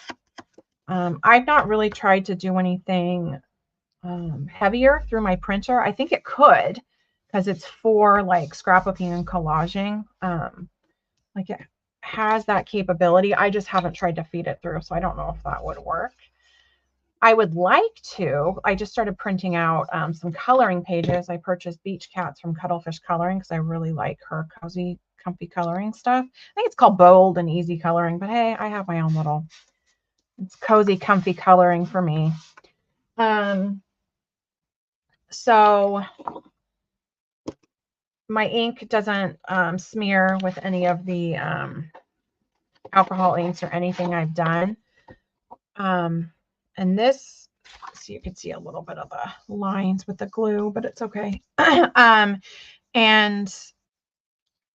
I've not really tried to do anything heavier through my printer. I think it could, because it's for like scrapbooking and collaging. Like, it has that capability. I just haven't tried to feed it through, so I don't know if that would work. I would like to. I just started printing out some coloring pages. I purchased Beach Cats from Cuttlefish Coloring because I really like her cozy, comfy coloring stuff. I think it's called Bold and Easy Coloring, but hey, I have my own little, it's cozy, comfy coloring for me. So my ink doesn't smear with any of the alcohol inks or anything I've done. And this, so you can see a little bit of the lines with the glue, but it's okay. And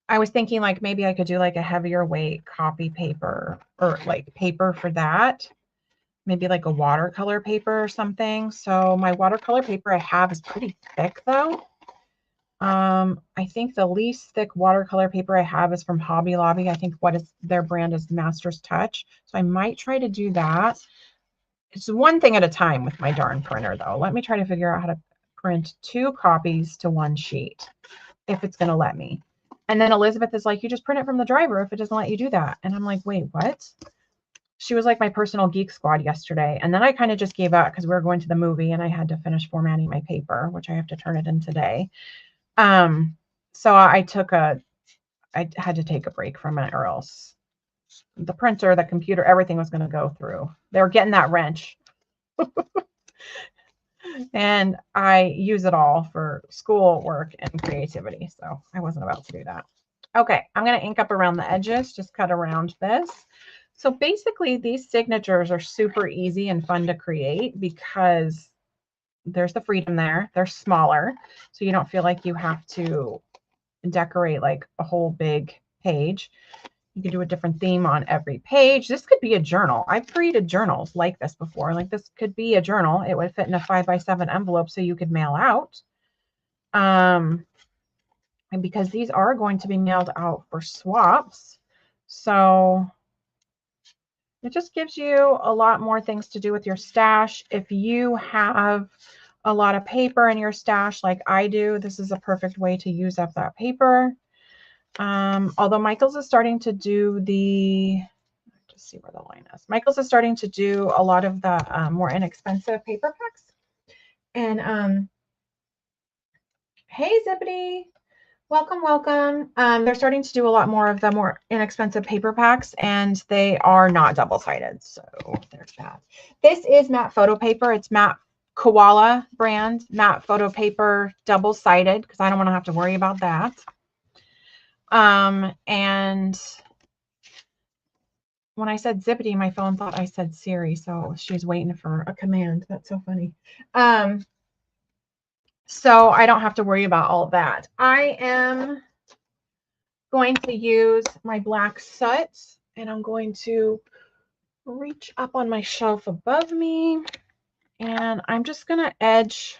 I was thinking like maybe I could do like a heavier weight copy paper, or like paper for that. Maybe like a watercolor paper or something. So my watercolor paper I have is pretty thick though. I think the least thick watercolor paper I have is from Hobby Lobby. I think their brand is Master's Touch. So I might try to do that. It's one thing at a time with my darn printer though. Let me try to figure out how to print 2 copies to 1 sheet, if it's going to let me. And then Elizabeth is like, you just print it from the driver if it doesn't let you do that. And I'm like, wait, what? She was like my personal geek squad yesterday. And then I kind of just gave up because we were going to the movie and I had to finish formatting my paper, which I have to turn it in today. So I had to take a break from it, or else the printer, the computer, everything was going to go through. They were getting that wrench. And I use it all for school work and creativity. So I wasn't about to do that. Okay, I'm going to ink up around the edges, just cut around this. So basically these signatures are super easy and fun to create because there's the freedom there. They're smaller, so you don't feel like you have to decorate like a whole big page. You can do a different theme on every page. This could be a journal. I've created journals like this before. Like, this could be a journal. It would fit in a 5x7 envelope so you could mail out. And because these are going to be mailed out for swaps, so it just gives you a lot more things to do with your stash. If you have a lot of paper in your stash like I do, this is a perfect way to use up that paper. Although Michael's is starting to do just see where the line is. Michael's is starting to do a lot of the more inexpensive paper packs. And hey, Zippity, welcome, welcome. They're starting to do a lot more of the more inexpensive paper packs, and they are not double-sided. So there's that. This is matte photo paper. It's matte Koala brand matte photo paper, double-sided, because I don't want to have to worry about that. And when I said zippity, my phone thought I said Siri, so she's waiting for a command. That's so funny. So I don't have to worry about all of that. I am going to use my black soot, and I'm going to reach up on my shelf above me, and I'm just going to edge,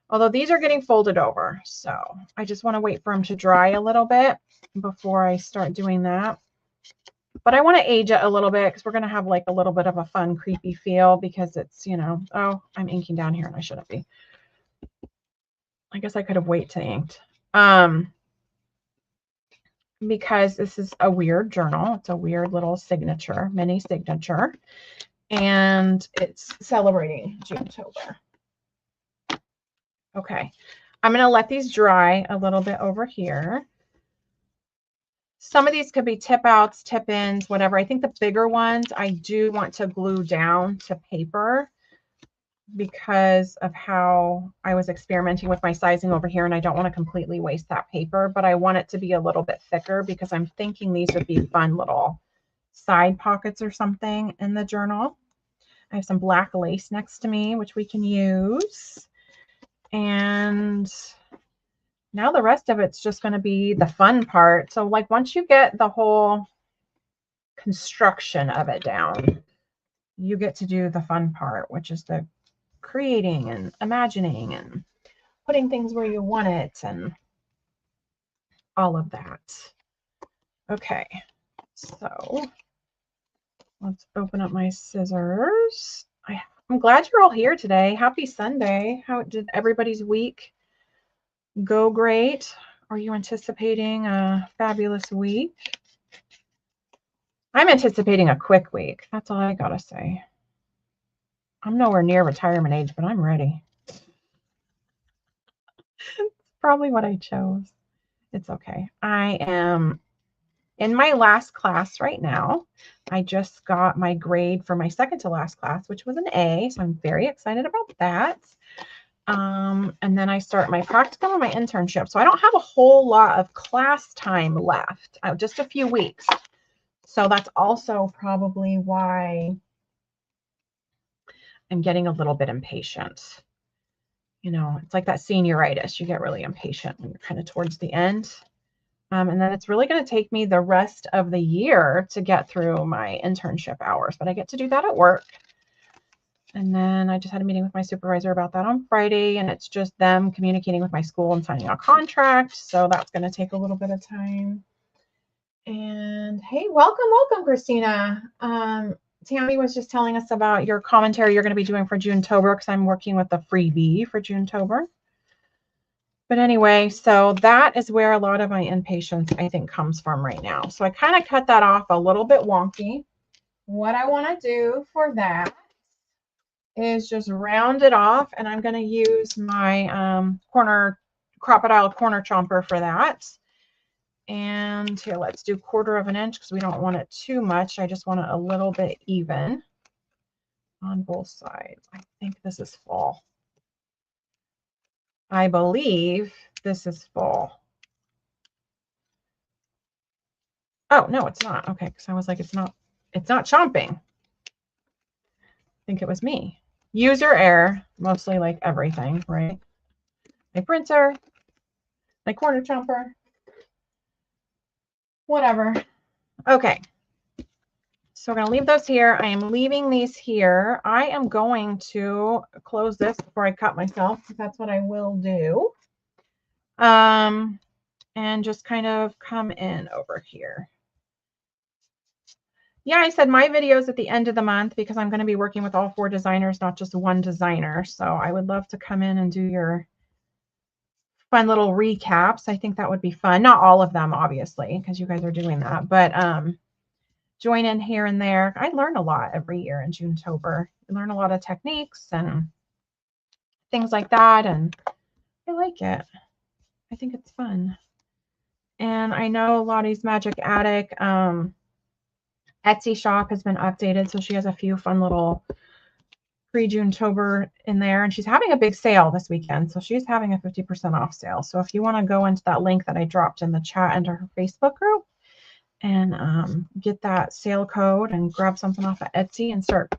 although these are getting folded over, so I just want to wait for them to dry a little bit before I start doing that. But I want to age it a little bit because we're going to have like a little bit of a fun, creepy feel because it's, you know, oh, I'm inking down here and I shouldn't be. I guess I could have waited to inked. Because this is a weird journal. It's a weird little signature, mini signature, and it's celebrating Junetober. Okay, I'm going to let these dry a little bit over here. Some of these could be tip outs, tip ins, whatever. I think the bigger ones I do want to glue down to paper because of how I was experimenting with my sizing over here, and I don't want to completely waste that paper, but I want it to be a little bit thicker because I'm thinking these would be fun little side pockets or something in the journal. I have some black lace next to me, which we can use. And now the rest of it's just going to be the fun part. So like once you get the whole construction of it down, you get to do the fun part, which is the creating and imagining and putting things where you want it and all of that. Okay, so let's open up my scissors. I'm glad you're all here today. Happy Sunday. How did everybody's week go? Great. Are you anticipating a fabulous week? I'm anticipating a quick week. That's all I gotta say. I'm nowhere near retirement age, but I'm ready. It's probably what I chose. It's okay. I am in my last class right now. I just got my grade for my second to last class, which was an A. So I'm very excited about that. And then I start my practicum and my internship. So I don't have a whole lot of class time left, just a few weeks. So that's also probably why I'm getting a little bit impatient. You know, it's like that senioritis. You get really impatient when you're kind of towards the end. And then it's really going to take me the rest of the year to get through my internship hours, but I get to do that at work. And then I just had a meeting with my supervisor about that on Friday, and it's just them communicating with my school and signing a contract. So that's going to take a little bit of time. And hey, welcome, Christina. Tammy was just telling us about your commentary you're going to be doing for Junetober because I'm working with the freebie for Junetober. But anyway, so that is where a lot of my impatience, I think, comes from right now. So I kind of cut that off a little bit wonky. What I want to do for that is just round it off, and I'm going to use my Crocodile corner chomper for that. And here, let's do 1/4 of an inch because we don't want it too much. I just want it a little bit even on both sides. I think this is full. I believe this is full. Oh, no, it's not. Okay, because I was like, it's not chomping. I think it was me. User error, mostly like everything, right? My printer, my corner chomper, whatever. Okay. So we're going to leave those here. I am leaving these here. I am going to close this before I cut myself. That's what I will do. And just kind of come in over here. Yeah, I said my videos at the end of the month because I'm going to be working with all 4 designers, not just one designer. So I would love to come in and do your fun little recaps. I think that would be fun. Not all of them, obviously, because you guys are doing that, but join in here and there. I learn a lot every year in Junetober. I learn a lot of techniques and things like that, and I like it. I think it's fun. And I know Lottie's Magic Attic Etsy shop has been updated, so she has a few fun little pre-Junetober in there, and she's having a big sale this weekend. So she's having a 50% off sale. So if you want to go into that link that I dropped in the chat into her Facebook group and get that sale code and grab something off of Etsy and start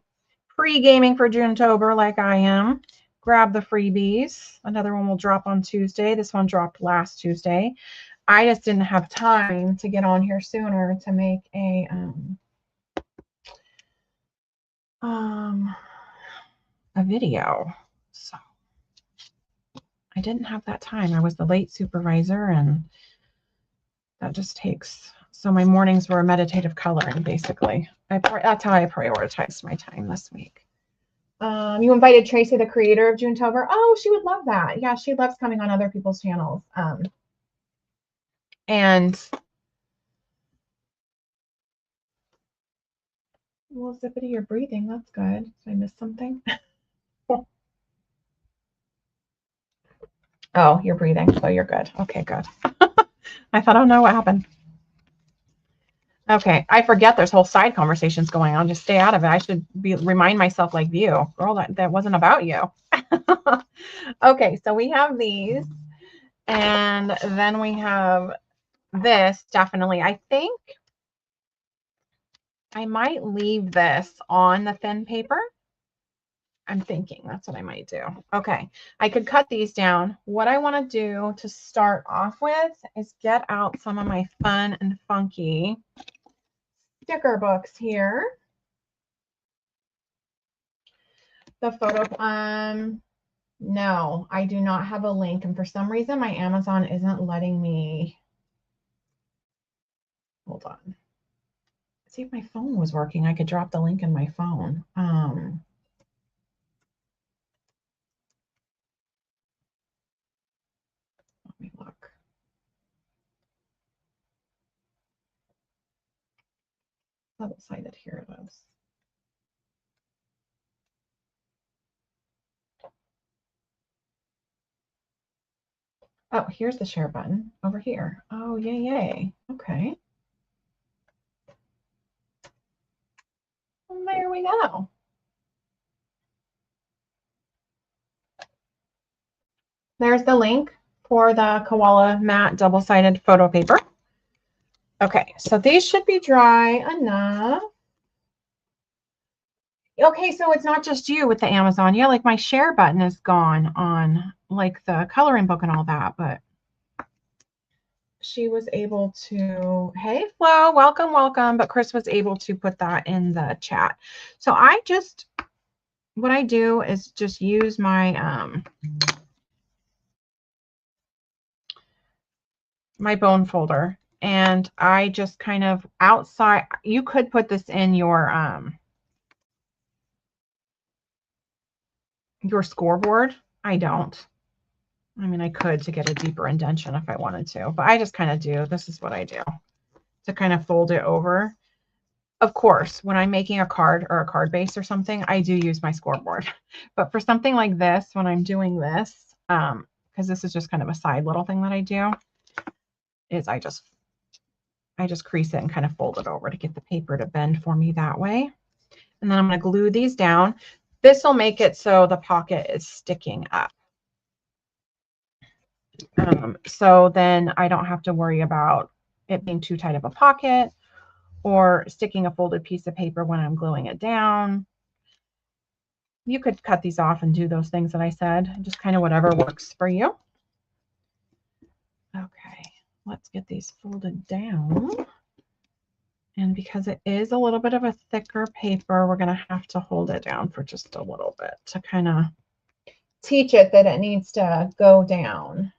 pre-gaming for Junetober like I am, grab the freebies. Another one will drop on Tuesday. This one dropped last Tuesday. I just didn't have time to get on here sooner to make a video. So I didn't have that time. I was the late supervisor, and that just takes, so my mornings were meditative coloring, basically. That's how I prioritized my time this week. You invited Tracy, the creator of Junetober. Oh, she would love that. Yeah, she loves coming on other people's channels. And well, Zippity, you're breathing. That's good. Did I miss something? Oh, you're breathing, so you're good. Okay, good. I thought, oh no, what happened? Okay, I forget there's whole side conversations going on. Just stay out of it. I should remind myself like you, girl, that wasn't about you. Okay, so we have these, and then we have this. Definitely, I think I might leave this on the thin paper. I'm thinking that's what I might do. Okay, I could cut these down. What I want to do to start off with is get out some of my fun and funky sticker books here. The photo, no, I do not have a link. And for some reason, my Amazon isn't letting me. Hold on. Let's see if my phone was working. I could drop the link in my phone. Let me look. Double-sided, here it is. Oh, here's the share button over here. Oh, yay, yay. Okay. Well, there we go. There's the link for the koala matte double-sided photo paper. Okay, so these should be dry enough. Okay, so it's not just you with the Amazon. Yeah, like my share button is gone on like the coloring book and all that, but she was able to, hey Flo, welcome, welcome. But Chris was able to put that in the chat. So I just, what I do is just use my my bone folder, and I just kind of outside, you could put this in your scoreboard. I don't. I mean, I could to get a deeper indentation if I wanted to, but I just kind of do. This is what I do to kind of fold it over. Of course, when I'm making a card or a card base or something, I do use my scoreboard. But for something like this, when I'm doing this, because this is just kind of a side little thing that I do, is I just crease it and kind of fold it over to get the paper to bend for me that way. And then I'm going to glue these down. This will make it so the pocket is sticking up. So then I don't have to worry about it being too tight of a pocket or sticking a folded piece of paper when I'm gluing it down. You could cut these off and do those things that I said, just kind of whatever works for you. Okay, let's get these folded down. And because it is a little bit of a thicker paper, we're going to have to hold it down for just a little bit to kind of teach it that it needs to go down.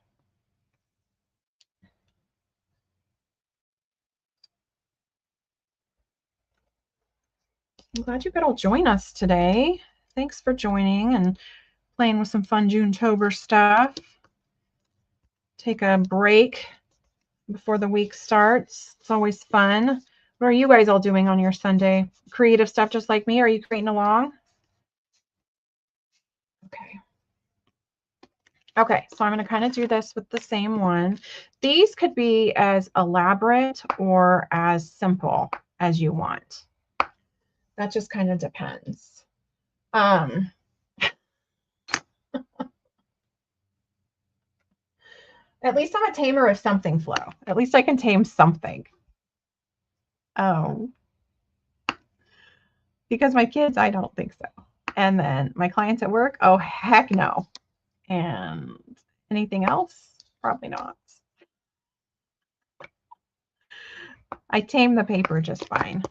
I'm glad you could all join us today. Thanks for joining and playing with some fun Junetober stuff. Take a break before the week starts. It's always fun. What are you guys all doing on your Sunday? Creative stuff just like me? Are you creating along? Okay. Okay, so I'm going to kind of do this with the same one. These could be as elaborate or as simple as you want. That just kind of depends. At least I'm a tamer of something, Flo. At least I can tame something. Oh, because my kids, I don't think so. And then my clients at work, oh, heck no. And anything else? Probably not. I tame the paper just fine.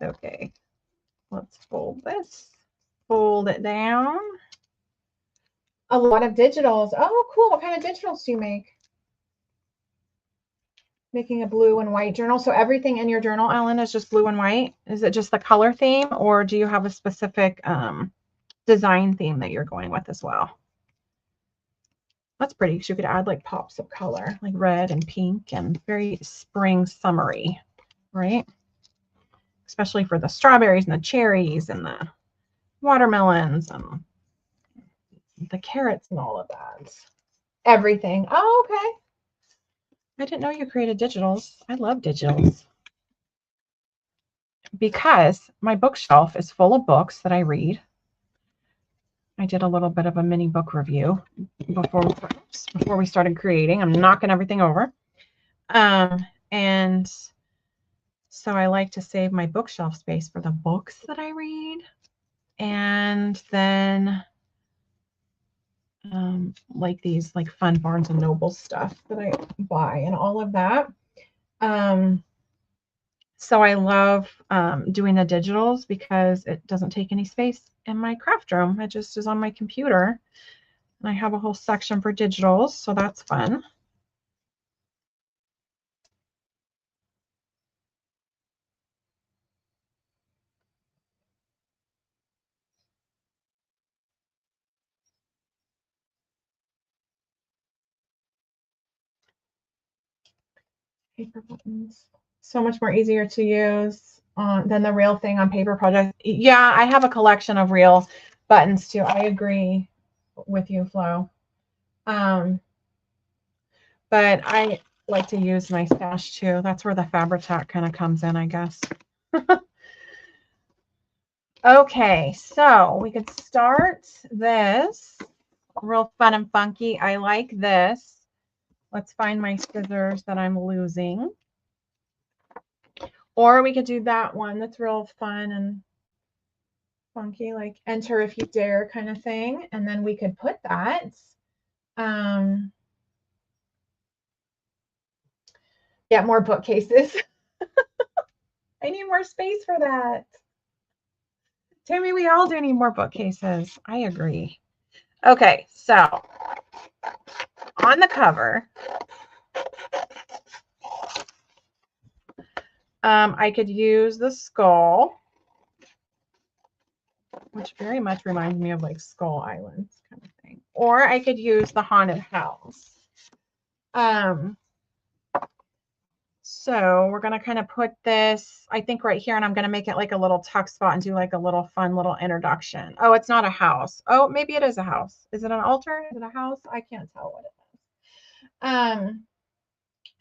Okay, let's fold this. Fold it down. A lot of digitals. Oh, cool. What kind of digitals do you make? Making a blue and white journal. So everything in your journal, Ellen, is just blue and white? Is it just the color theme, or do you have a specific design theme that you're going with as well? That's pretty, because you could add like pops of color, like red and pink, and very spring summery, right? Especially for the strawberries and the cherries and the watermelons and the carrots and all of that. Everything. Oh, okay. I didn't know you created digitals. I love digitals. Because my bookshelf is full of books that I read. I did a little bit of a mini book review before we started creating. I'm knocking everything over. And so I like to save my bookshelf space for the books that I read. And then like these like fun Barnes and Noble stuff that I buy and all of that. So I love doing the digitals because it doesn't take any space in my craft room. It just is on my computer. And I have a whole section for digitals, so that's fun. Paper buttons. So much more easier to use than the real thing on paper project. Yeah, I have a collection of real buttons too. I agree with you, Flo. But I like to use my stash too. That's where the Fabri-Tac kind of comes in, I guess. Okay, so we could start this real fun and funky. I like this. Let's find my scissors that I'm losing. Or we could do that one that's real fun and funky, like enter if you dare kind of thing. And then we could put that. Get more bookcases. I need more space for that. Tammy, we all do need more bookcases. I agree. Okay, so on the cover, I could use the skull, which very much reminds me of like Skull Islands kind of thing. Or I could use the haunted house. So we're going to kind of put this, I think right here, and I'm going to make it like a little tuck spot and do like a little fun little introduction. Oh, it's not a house. Oh, maybe it is a house. Is it an altar? Is it a house? I can't tell what it is.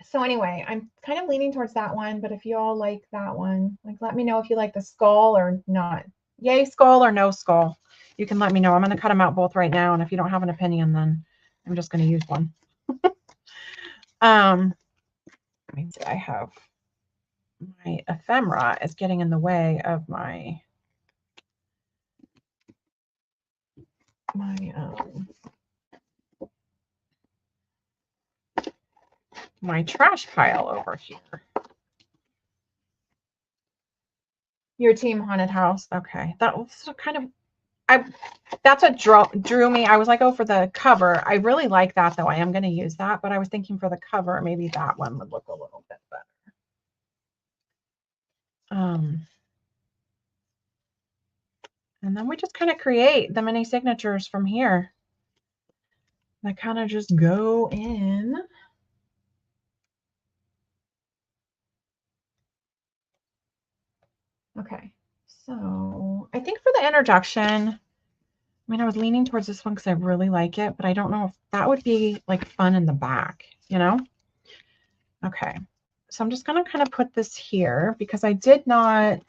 So anyway, I'm kind of leaning towards that one, but if you all like that one, like let me know if you like the skull or not. Yay skull or no skull. You can let me know. I'm going to cut them out both right now, and if you don't have an opinion, then I'm just going to use one. Let me see, I have my ephemera is getting in the way of my my trash pile over here. Your team haunted house. Okay. That was kind of, that's what drew me. I was like, oh, for the cover. I really like that though. I am going to use that, but I was thinking for the cover, maybe that one would look a little bit better. And then we just kind of create the mini signatures from here. That kind of just go in. Okay, so I think for the introduction, I mean, I was leaning towards this one because I really like it, but I don't know if that would be like fun in the back, you know? Okay, so I'm just going to kind of put this here because I did not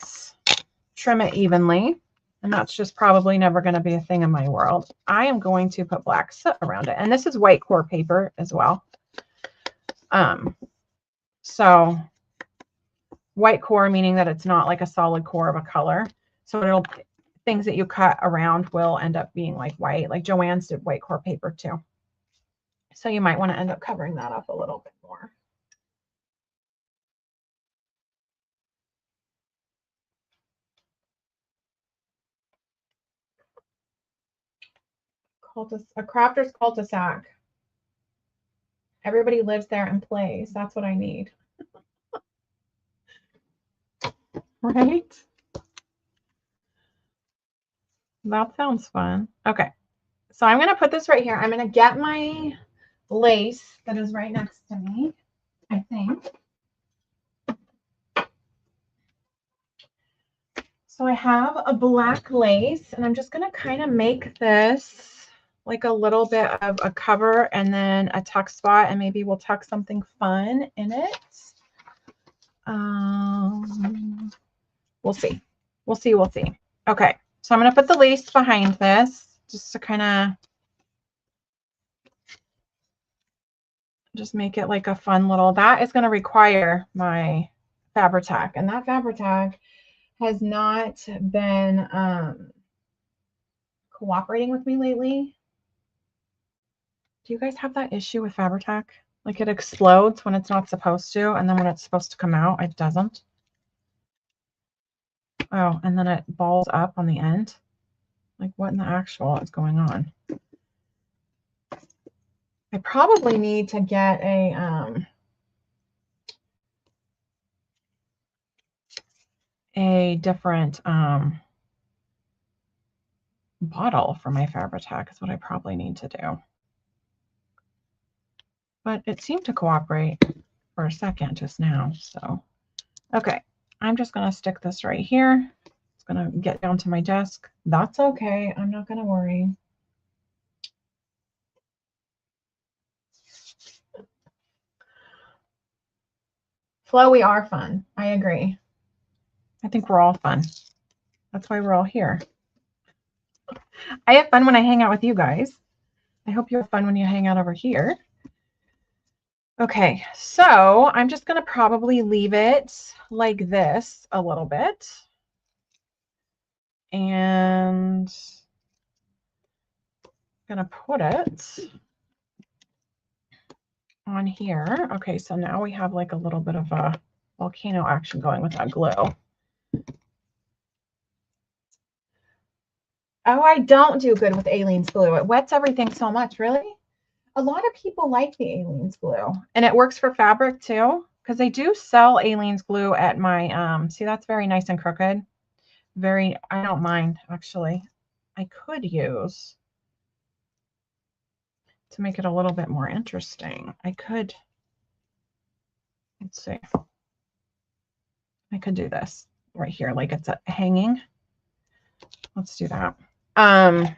trim it evenly. And that's just probably never going to be a thing in my world. I am going to put black soot around it. And this is white core paper as well. So white core meaning that it's not like a solid core of a color. So things that you cut around will end up being like white. Like Joann's did white core paper too. So you might want to end up covering that up a little bit more. A crafter's cul-de-sac. Everybody lives there and plays. That's what I need. Right? That sounds fun. Okay. So I'm going to put this right here. I'm going to get my lace that is right next to me, I think. So I have a black lace, and I'm just going to kind of make this like a little bit of a cover and then a tuck spot, and maybe we'll tuck something fun in it. We'll see. We'll see. We'll see. Okay. So I'm going to put the lace behind this just to kind of just make it like a fun little, that is going to require my Fabri-Tac, and that Fabri-Tac has not been cooperating with me lately. Do you guys have that issue with Fabri-Tac? Like it explodes when it's not supposed to, and then when it's supposed to come out, it doesn't. Oh, and then it balls up on the end. Like what in the actual is going on? I probably need to get a different bottle for my Fabri-Tac is what I probably need to do. But it seemed to cooperate for a second just now. So, okay, I'm just going to stick this right here. It's going to get down to my desk. That's okay. I'm not going to worry. Flo, we are fun. I agree. I think we're all fun. That's why we're all here. I have fun when I hang out with you guys. I hope you have fun when you hang out over here. Okay, so I'm just going to probably leave it like this a little bit. And I'm going to put it on here. Okay, so now we have like a little bit of a volcano action going with that glue. Oh, I don't do good with Aleene's glue. It wets everything so much. Really? A lot of people like the Aleene's glue, and it works for fabric too, because they do sell Aleene's glue at my see, that's very nice and crooked. Very, I don't mind actually. I could use, to make it a little bit more interesting, I could, let's see, I could do this right here like it's hanging. Let's do that. The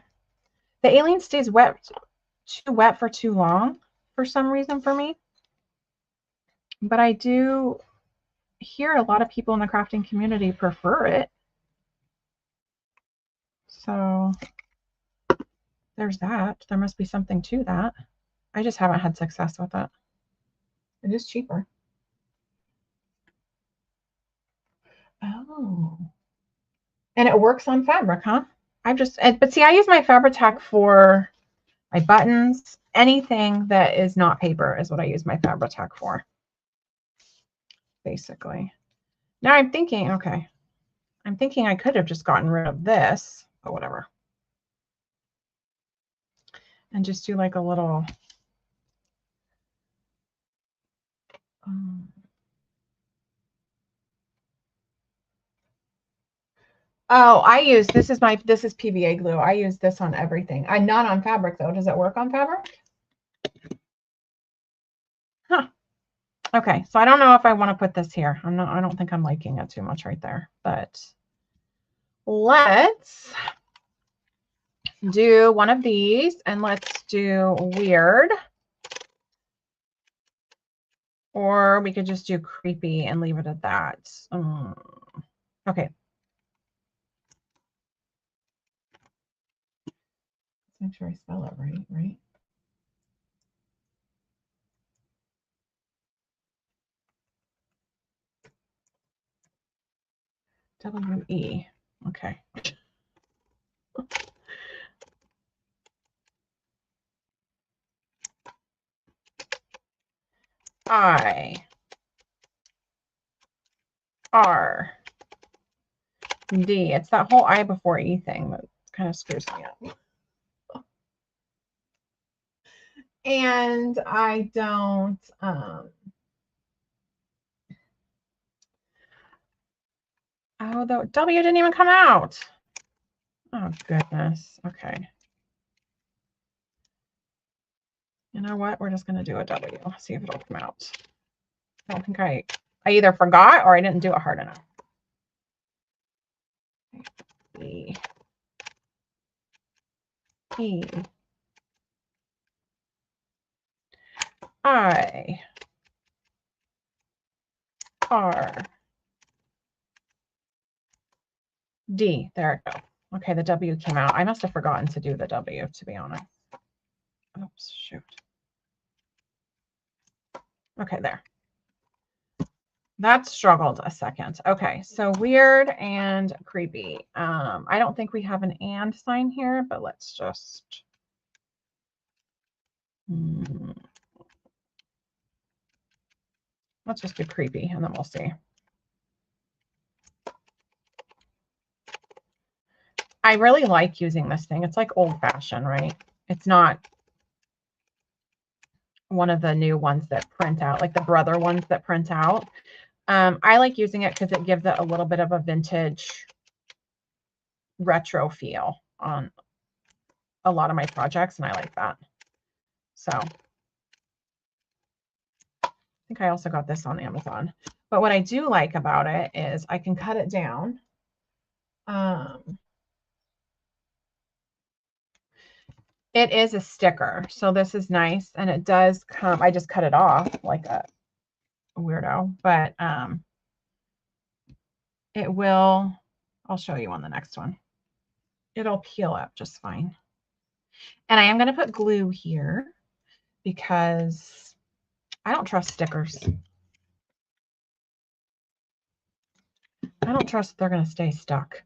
Alene stays wet, too wet for too long for some reason for me. But I do hear a lot of people in the crafting community prefer it. So there's that. There must be something to that. I just haven't had success with it. It is cheaper. Oh. And it works on fabric, huh? But see, I use my Fabri-Tac for my buttons. Anything that is not paper is what I use my Fabri-Tac for, basically. Now I'm thinking, okay, I'm thinking I could have just gotten rid of this, but whatever. And just do like a little, oh, I use, this is PVA glue. I use this on everything. I'm not on fabric though. Does it work on fabric? Huh. Okay, so I don't know if I want to put this here. I don't think I'm liking it too much right there, but let's do one of these and let's do weird. Or we could just do creepy and leave it at that. Okay. make sure I spell it right, right? W-E. Okay. I-R-D. It's that whole I before E thing that kind of screws me up. And I don't, oh, the W didn't even come out. Oh, goodness. Okay. You know what? We're just going to do a W. See if it'll come out. I don't think I either forgot or I didn't do it hard enough. E. E. I. R. D. There it goes. Okay, the W came out. I must have forgotten to do the W, to be honest. Oops, shoot. Okay, there. That struggled a second. Okay, so weird and creepy. I don't think we have an and sign here, but let's just. Let's just do creepy and then we'll see. I really like using this thing. It's like old fashioned, right? It's not one of the new ones that print out, like the brother ones that print out. I like using it because it gives it a little bit of a vintage retro feel on a lot of my projects, and I like that. So I think I also got this on Amazon. But what I do like about it is I can cut it down. It is a sticker, so this is nice, and it does come. I just cut it off like a weirdo, but it will. I'll show you on the next one. It'll peel up just fine. And I am going to put glue here because I don't trust stickers. I don't trust they're going to stay stuck.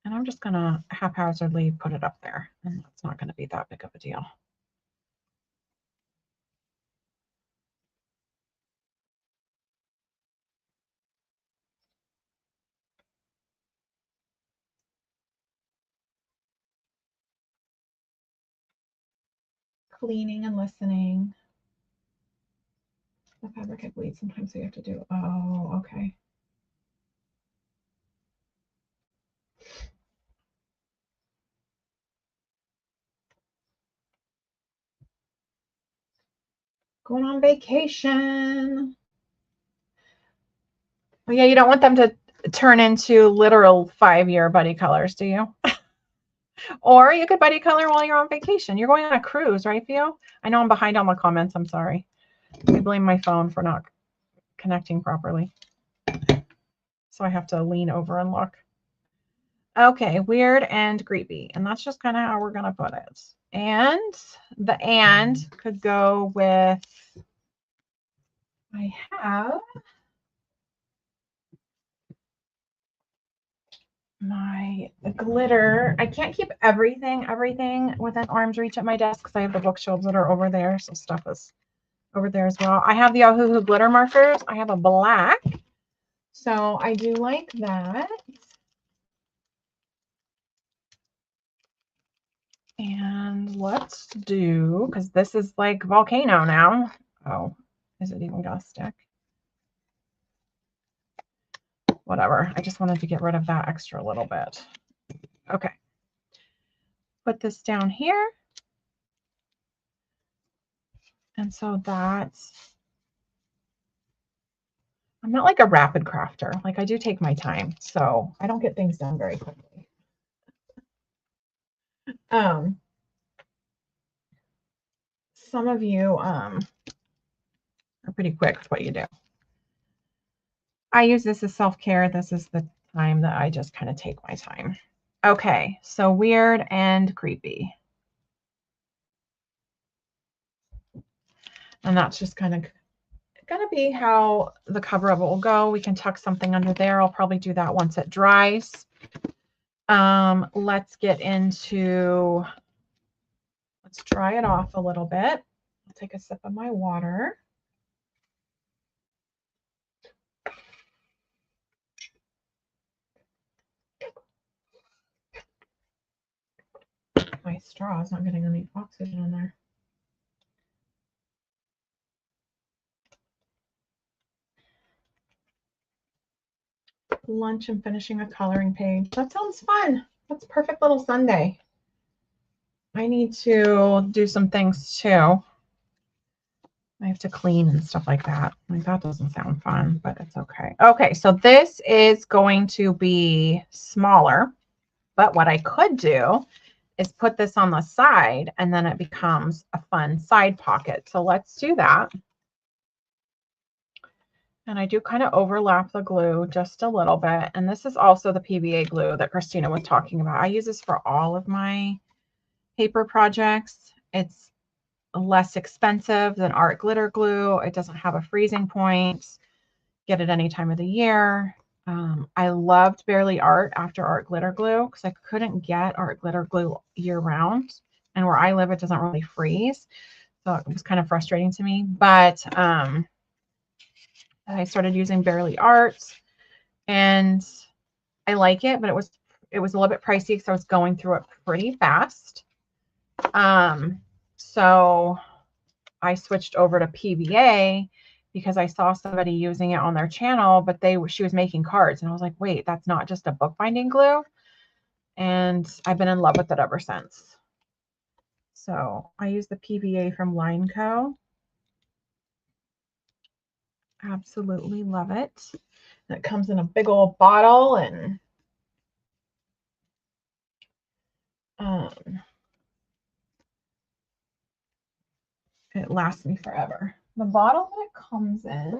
And I'm just going to haphazardly put it up there, and that's not going to be that big of a deal. Cleaning and listening. The fabric had bleed. Sometimes we have to do. Oh, okay. Going on vacation. Well, yeah, you don't want them to turn into literal 5-year buddy colors, do you? Or you could buddy color while you're on vacation. You're going on a cruise, right, Theo? I know I'm behind on the comments. I'm sorry. I blame my phone for not connecting properly. So I have to lean over and look. Okay, weird and creepy. And that's just kind of how we're going to put it. And the and could go with, I have my glitter. I can't keep everything within arm's reach at my desk because I have the bookshelves that are over there. So stuff is over there as well. I have the Ohuhu glitter markers. I have a black. So I do like that. And let's do, because this is like volcano now. Oh, is it even gonna stick? Whatever. I just wanted to get rid of that extra little bit. Okay. Put this down here. And so that's, I'm not like a rapid crafter. Like I do take my time, so I don't get things done very quickly. Some of you are pretty quick with what you do. I use this as self-care. This is the time that I just kind of take my time. Okay, so weird and creepy. And that's just kind of going to be how the cover of it will go. We can tuck something under there. I'll probably do that once it dries. Let's get into, let's dry it off a little bit. I'll take a sip of my water. My straw is not getting any oxygen in there. Lunch and finishing a coloring page. That sounds fun. That's a perfect little Sunday. I need to do some things too. I have to clean and stuff like that. Like, that doesn't sound fun, but it's okay. Okay, so this is going to be smaller, but what I could do is put this on the side and then it becomes a fun side pocket. So let's do that. And I do kind of overlap the glue just a little bit. And this is also the PVA glue that Christina was talking about. I use this for all of my paper projects. It's less expensive than art glitter glue. It doesn't have a freezing point. Get it any time of the year. I loved Barely Art after art glitter glue because I couldn't get art glitter glue year round. And where I live, it doesn't really freeze. So it was kind of frustrating to me. But I started using Barely Art and I like it, but it was a little bit pricey because I was going through it pretty fast. So I switched over to PVA because I saw somebody using it on their channel, but she was making cards. And I was like, wait, that's not just a bookbinding glue. And I've been in love with it ever since. So I use the PVA from Line Co. Absolutely love it. And it comes in a big old bottle and it lasts me forever. The bottle that it comes in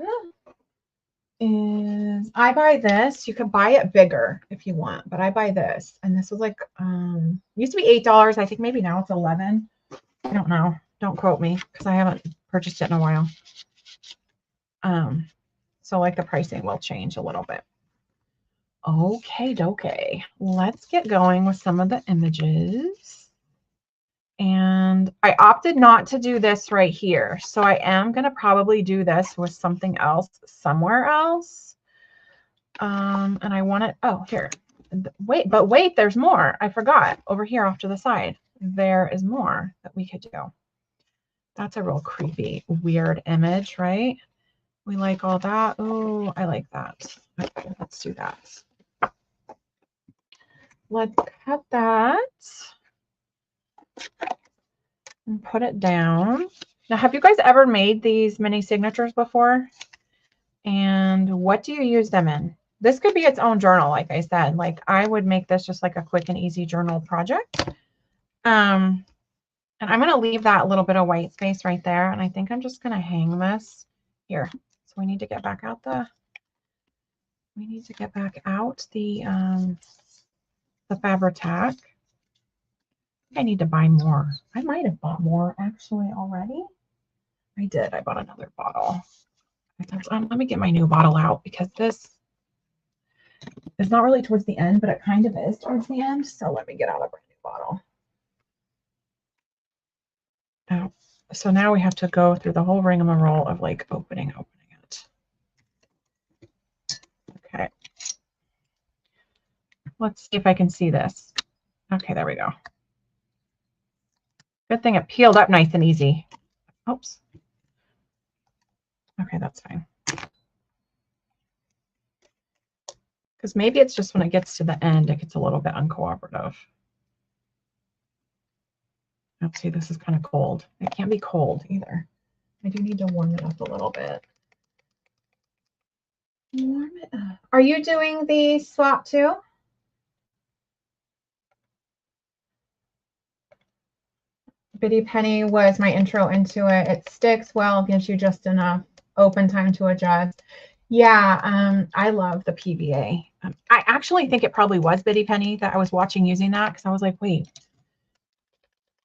is, I buy this. You could buy it bigger if you want, but I buy this. And this was like, used to be $8. I think maybe now it's 11. I don't know. Don't quote me because I haven't purchased it in a while. So like the pricing will change a little bit. Okay. Let's get going with some of the images. And I opted not to do this right here. So I am going to probably do this with something else somewhere else. And I want it, oh, here. Wait, there's more. I forgot. Over here off to the side, there is more that we could do. That's a real creepy, weird image, right? We like all that. Oh, I like that. Okay, let's do that. Let's cut that and put it down. Now, have you guys ever made these mini signatures before? And what do you use them in? This could be its own journal, like I said. Like, I would make this just like a quick and easy journal project. And I'm going to leave that little bit of white space right there. And I think I'm just going to hang this here. So we need to get back out the Fabri-Tac. I need to buy more. I might have bought more actually already. I did. I bought another bottle. Let me get my new bottle out because this is not really towards the end, but it kind of is towards the end. So let me get out a brand new bottle. Oh, so now we have to go through the whole rigmarole of like opening it. Okay. Let's see if I can see this. Okay, there we go. Good thing it peeled up nice and easy. Oops. Okay, that's fine. Because maybe it's just when it gets to the end, it gets a little bit uncooperative. Let's see, this is kind of cold. It can't be cold either. I do need to warm it up a little bit. Warm it up. Are you doing the swap too? Bitty Penny was my intro into it. It sticks well, gives you just enough open time to adjust. Yeah, I love the PVA. I actually think it probably was Bitty Penny that I was watching using that, because I was like, wait,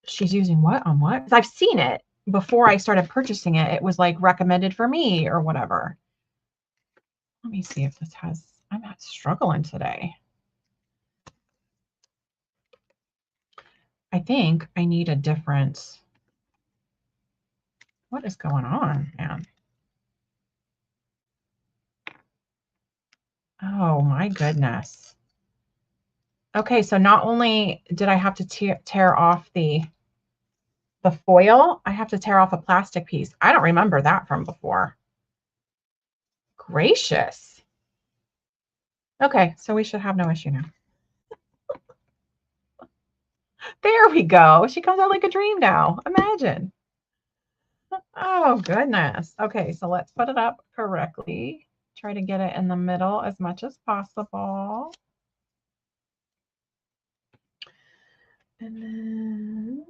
she's using what on what? Because I've seen it before I started purchasing it. It was like recommended for me or whatever. Let me see if this has, I'm not struggling today. I think I need a different, what is going on, man? Oh my goodness. Okay, so not only did I have to tear off the foil, I have to tear off a plastic piece. I don't remember that from before. Gracious. Okay, so we should have no issue now. There we go. She comes out like a dream now. Imagine. Oh, goodness. Okay, so let's put it up correctly. Try to get it in the middle as much as possible. And then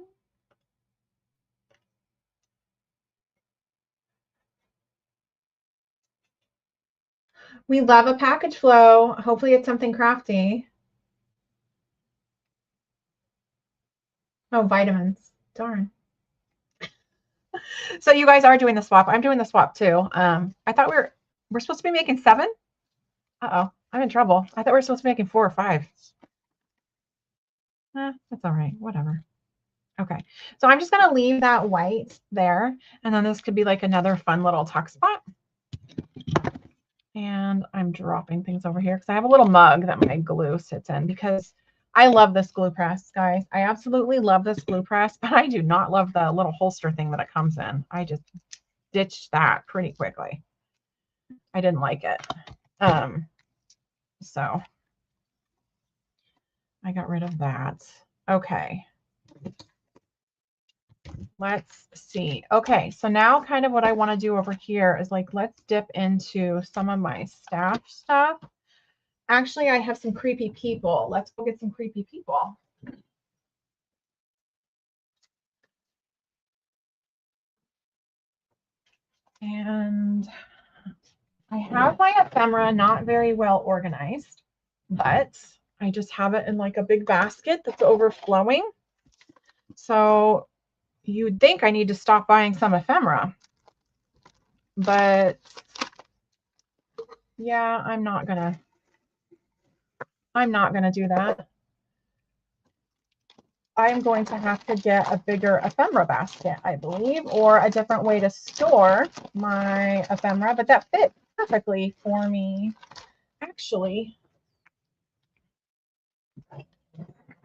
we love a package flow. Hopefully it's something crafty. Oh, vitamins. Darn. So you guys are doing the swap. I'm doing the swap too. I thought we're supposed to be making 7. Uh-oh, I'm in trouble. I thought we were supposed to be making 4 or 5. That's all right. Whatever. Okay, so I'm just going to leave that white there. And then this could be like another fun little tuck spot. And I'm dropping things over here because I have a little mug that my glue sits in, because I love this glue press, guys. I absolutely love this glue press, but I do not love the little holster thing that it comes in. I just ditched that pretty quickly. I didn't like it. So I got rid of that. Okay. Let's see. Okay, so now kind of what I want to do over here is like, let's dip into some of my staff stuff. Actually, I have some creepy people. Let's go get some creepy people. And I have my ephemera not very well organized, but I just have it in like a big basket that's overflowing. So you'd think I need to stop buying some ephemera, but yeah, I'm not gonna do that. I'm going to have to get a bigger ephemera basket, I believe, or a different way to store my ephemera, but that fit perfectly for me. Actually,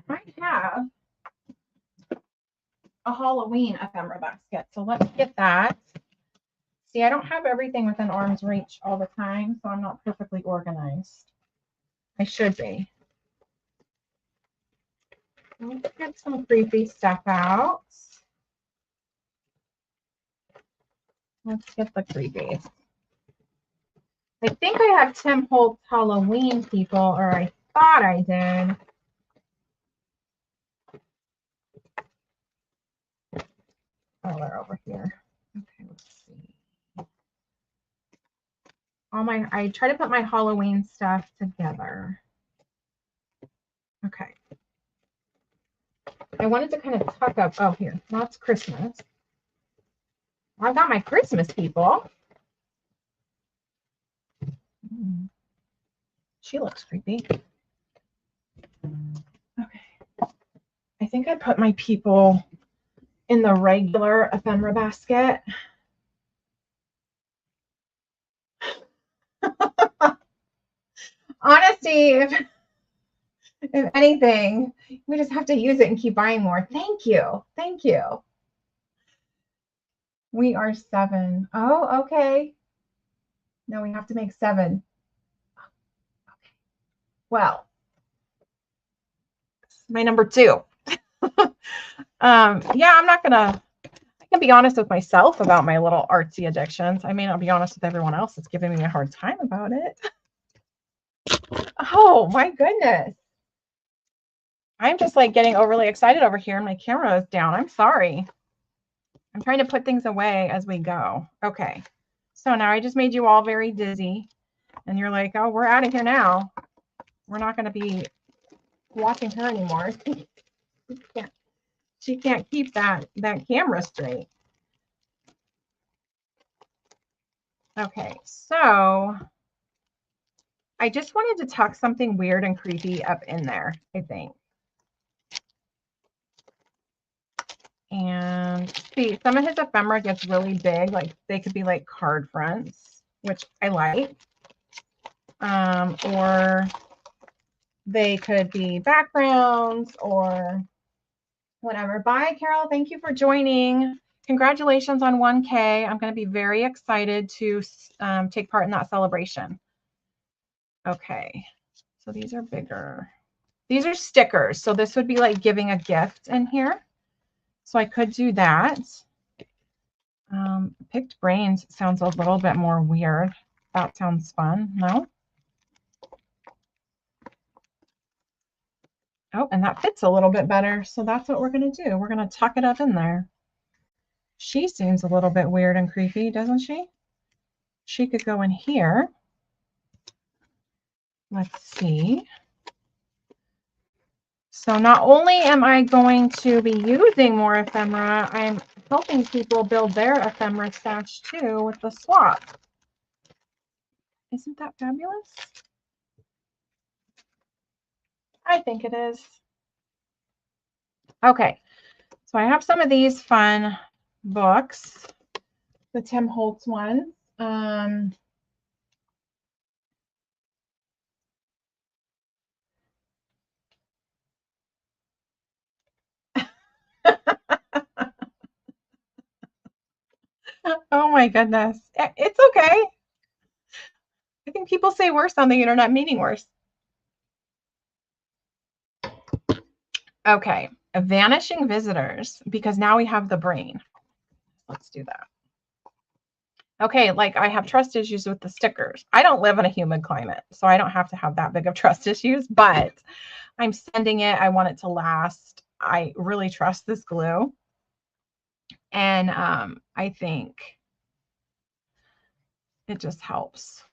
I have a Halloween ephemera basket, so let's get that. See, I don't have everything within arm's reach all the time, so I'm not perfectly organized. I should be. Let's get some creepy stuff out. Let's get the creepies. I think I have Tim Holtz Halloween people, or I thought I did. Oh, they're over here. Okay, let's see. I try to put my Halloween stuff together. Okay. I wanted to kind of tuck up. Oh, here. That's Christmas. I've got my Christmas people. She looks creepy. Okay. I think I put my people in the regular ephemera basket. Honestly, if anything, we just have to use it and keep buying more. Thank you. Thank you. We are 7. Oh, okay. No, we have to make 7. Okay. Well, my number 2. Yeah, I'm not gonna. I can be honest with myself about my little artsy addictions. I may not be honest with everyone else that's giving me a hard time about it. Oh my goodness. I'm just like getting overly excited over here and my camera is down. I'm sorry. I'm trying to put things away as we go. Okay. So now I just made you all very dizzy and you're like, oh, we're out of here now. we're not going to be watching her anymore. She can't keep that camera straight. Okay, so I just wanted to tuck something weird and creepy up in there, I think. And see, some of his ephemera gets really big, like they could be like card fronts, which I like. Or they could be backgrounds or whatever. Bye, Carol. Thank you for joining. Congratulations on 1K. I'm going to be very excited to take part in that celebration. Okay, so these are bigger. These are stickers. So this would be like giving a gift in here. So I could do that. Picked brains sounds a little bit more weird. That sounds fun. No? Oh, and that fits a little bit better. So that's what we're going to do. We're going to tuck it up in there. She seems a little bit weird and creepy, doesn't she? She could go in here. Let's see. So not only am I going to be using more ephemera, I'm helping people build their ephemera stash too with the swap. Isn't that fabulous? I think it is. Okay, so I have some of these fun books, the Tim Holtz ones. Oh my goodness. It's okay. I think people say worse on the internet, meaning worse. Okay, vanishing visitors, because now we have the brain. Let's do that. Okay, like I have trust issues with the stickers. I don't live in a humid climate, so I don't have to have that big of trust issues, but I'm sending it. I want it to last. I really trust this glue. And I think it just helps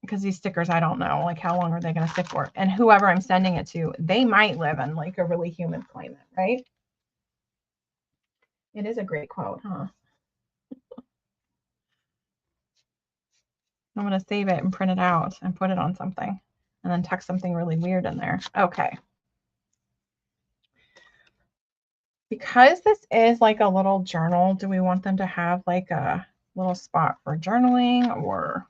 because these stickers, I don't know, like how long are they going to stick for? And whoever I'm sending it to, they might live in like a really humid climate, right? It is a great quote, huh? I'm going to save it and print it out and put it on something and then tuck something really weird in there. Okay. Because this is like a little journal, do we want them to have like a little spot for journaling, or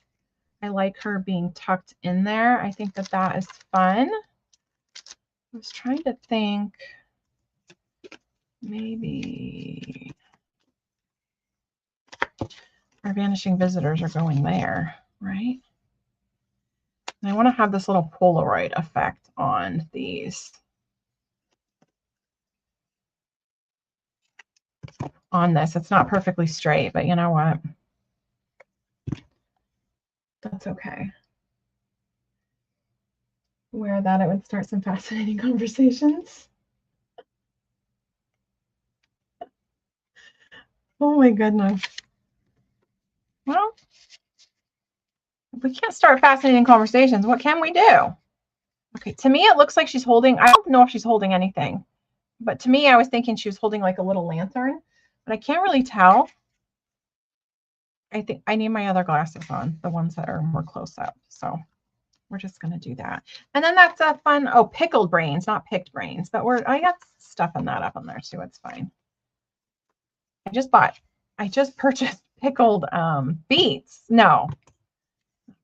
I like her being tucked in there. I think that that is fun. I was trying to think maybe our vanishing visitors are going there, right? And I want to have this little Polaroid effect on these. On this, it's not perfectly straight, but you know what? That's okay. Wear that, it would start some fascinating conversations. Oh my goodness. Well, if we can't start fascinating conversations, what can we do? Okay, to me, it looks like she's holding, I don't know if she's holding anything, but to me, I was thinking she was holding like a little lantern, but I can't really tell. I think I need my other glasses on, the ones that are more close up. So we're just going to do that. And then that's a fun, oh, pickled brains, not picked brains, but I got stuff in that up on there too. It's fine. I just purchased pickled beets. No,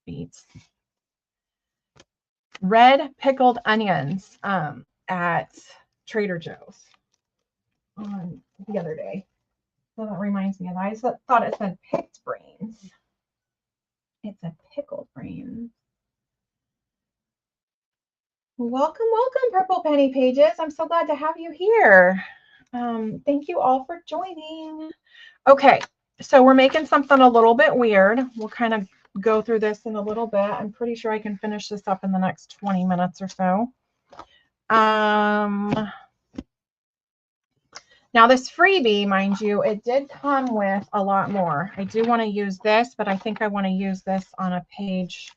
beets. Red pickled onions at Trader Joe's on the other day. So that reminds me of that. I thought it said picked brains. It's a pickled brain. Welcome, welcome, Purple Penny Pages. I'm so glad to have you here. Thank you all for joining. Okay, so we're making something a little bit weird. We'll kind of go through this in a little bit. I'm pretty sure I can finish this up in the next 20 minutes or so. Now this freebie, mind you, it did come with a lot more. I do want to use this, but I think I want to use this on a page.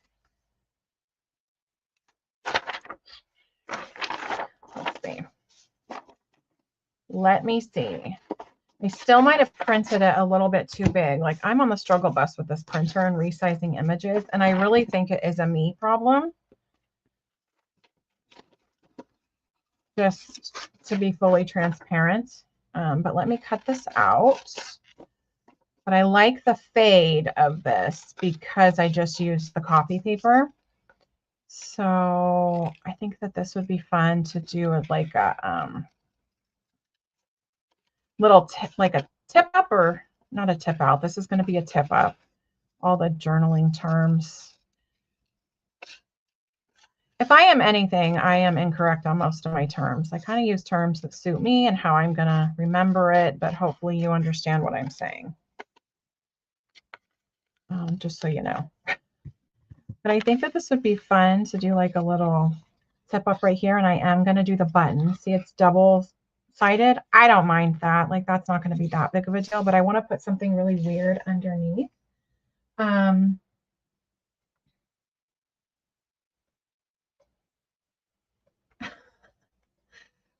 Let me see. I still might have printed it a little bit too big. Like I'm on the struggle bus with this printer and resizing images, and I really think it is a me problem. Just to be fully transparent. But let me cut this out. But I like the fade of this because I just used the copy paper. So I think that this would be fun to do with like a little tip, like a tip up, or not a tip out. This is going to be a tip up. All the journaling terms. If I am anything, I am incorrect on most of my terms. I kind of use terms that suit me and how I'm going to remember it, but hopefully you understand what I'm saying. Just so you know. But I think that this would be fun to do like a little tip up right here, and I am going to do the button. See, it's double-sided. I don't mind that. Like, that's not going to be that big of a deal, but I want to put something really weird underneath.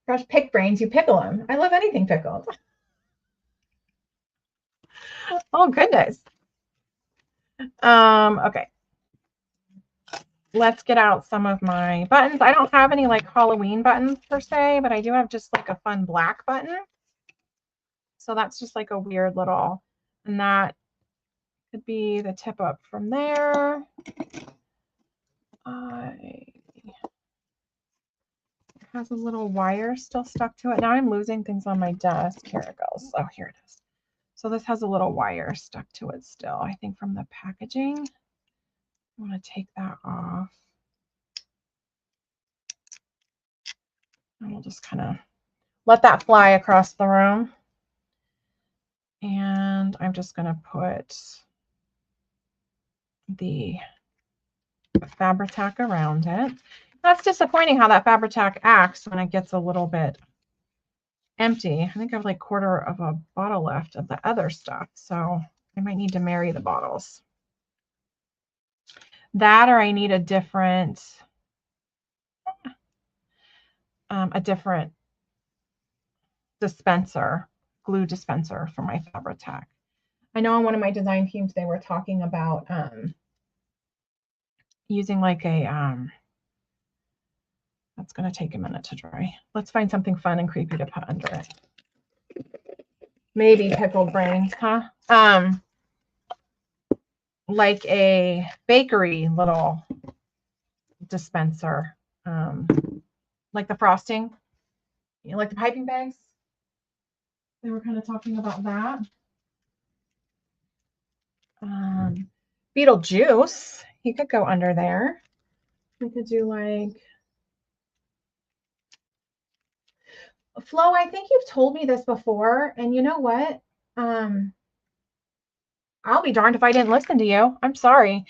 Gosh, pick brains, you pickle them. I love anything pickled. Oh, goodness. Okay. Let's get out some of my buttons. I don't have any like Halloween buttons per se, but I do have just like a fun black button. So that's just like a weird little, and that could be the tip up from there. It has a little wire still stuck to it. Now I'm losing things on my desk. Here it goes. Oh, here it is. So this has a little wire stuck to it still, I think from the packaging. I want to take that off. And we'll just kind of let that fly across the room. And I'm just going to put the Fabri-Tac around it. That's disappointing how that Fabri-Tac acts when it gets a little bit empty. I think I have like a quarter of a bottle left of the other stuff. So I might need to marry the bottles. That, or I need a different dispenser, glue dispenser for my Fabri-Tac. I know on one of my design teams, they were talking about using like a, that's going to take a minute to dry. Let's find something fun and creepy to put under it. Maybe pickled brains, huh? Like a bakery little dispenser, like the frosting, you know, like the piping bags. They were kind of talking about that. Beetlejuice, he could go under there. We could do like Flo. I think you've told me this before, and you know what? I'll be darned if I didn't listen to you. I'm sorry.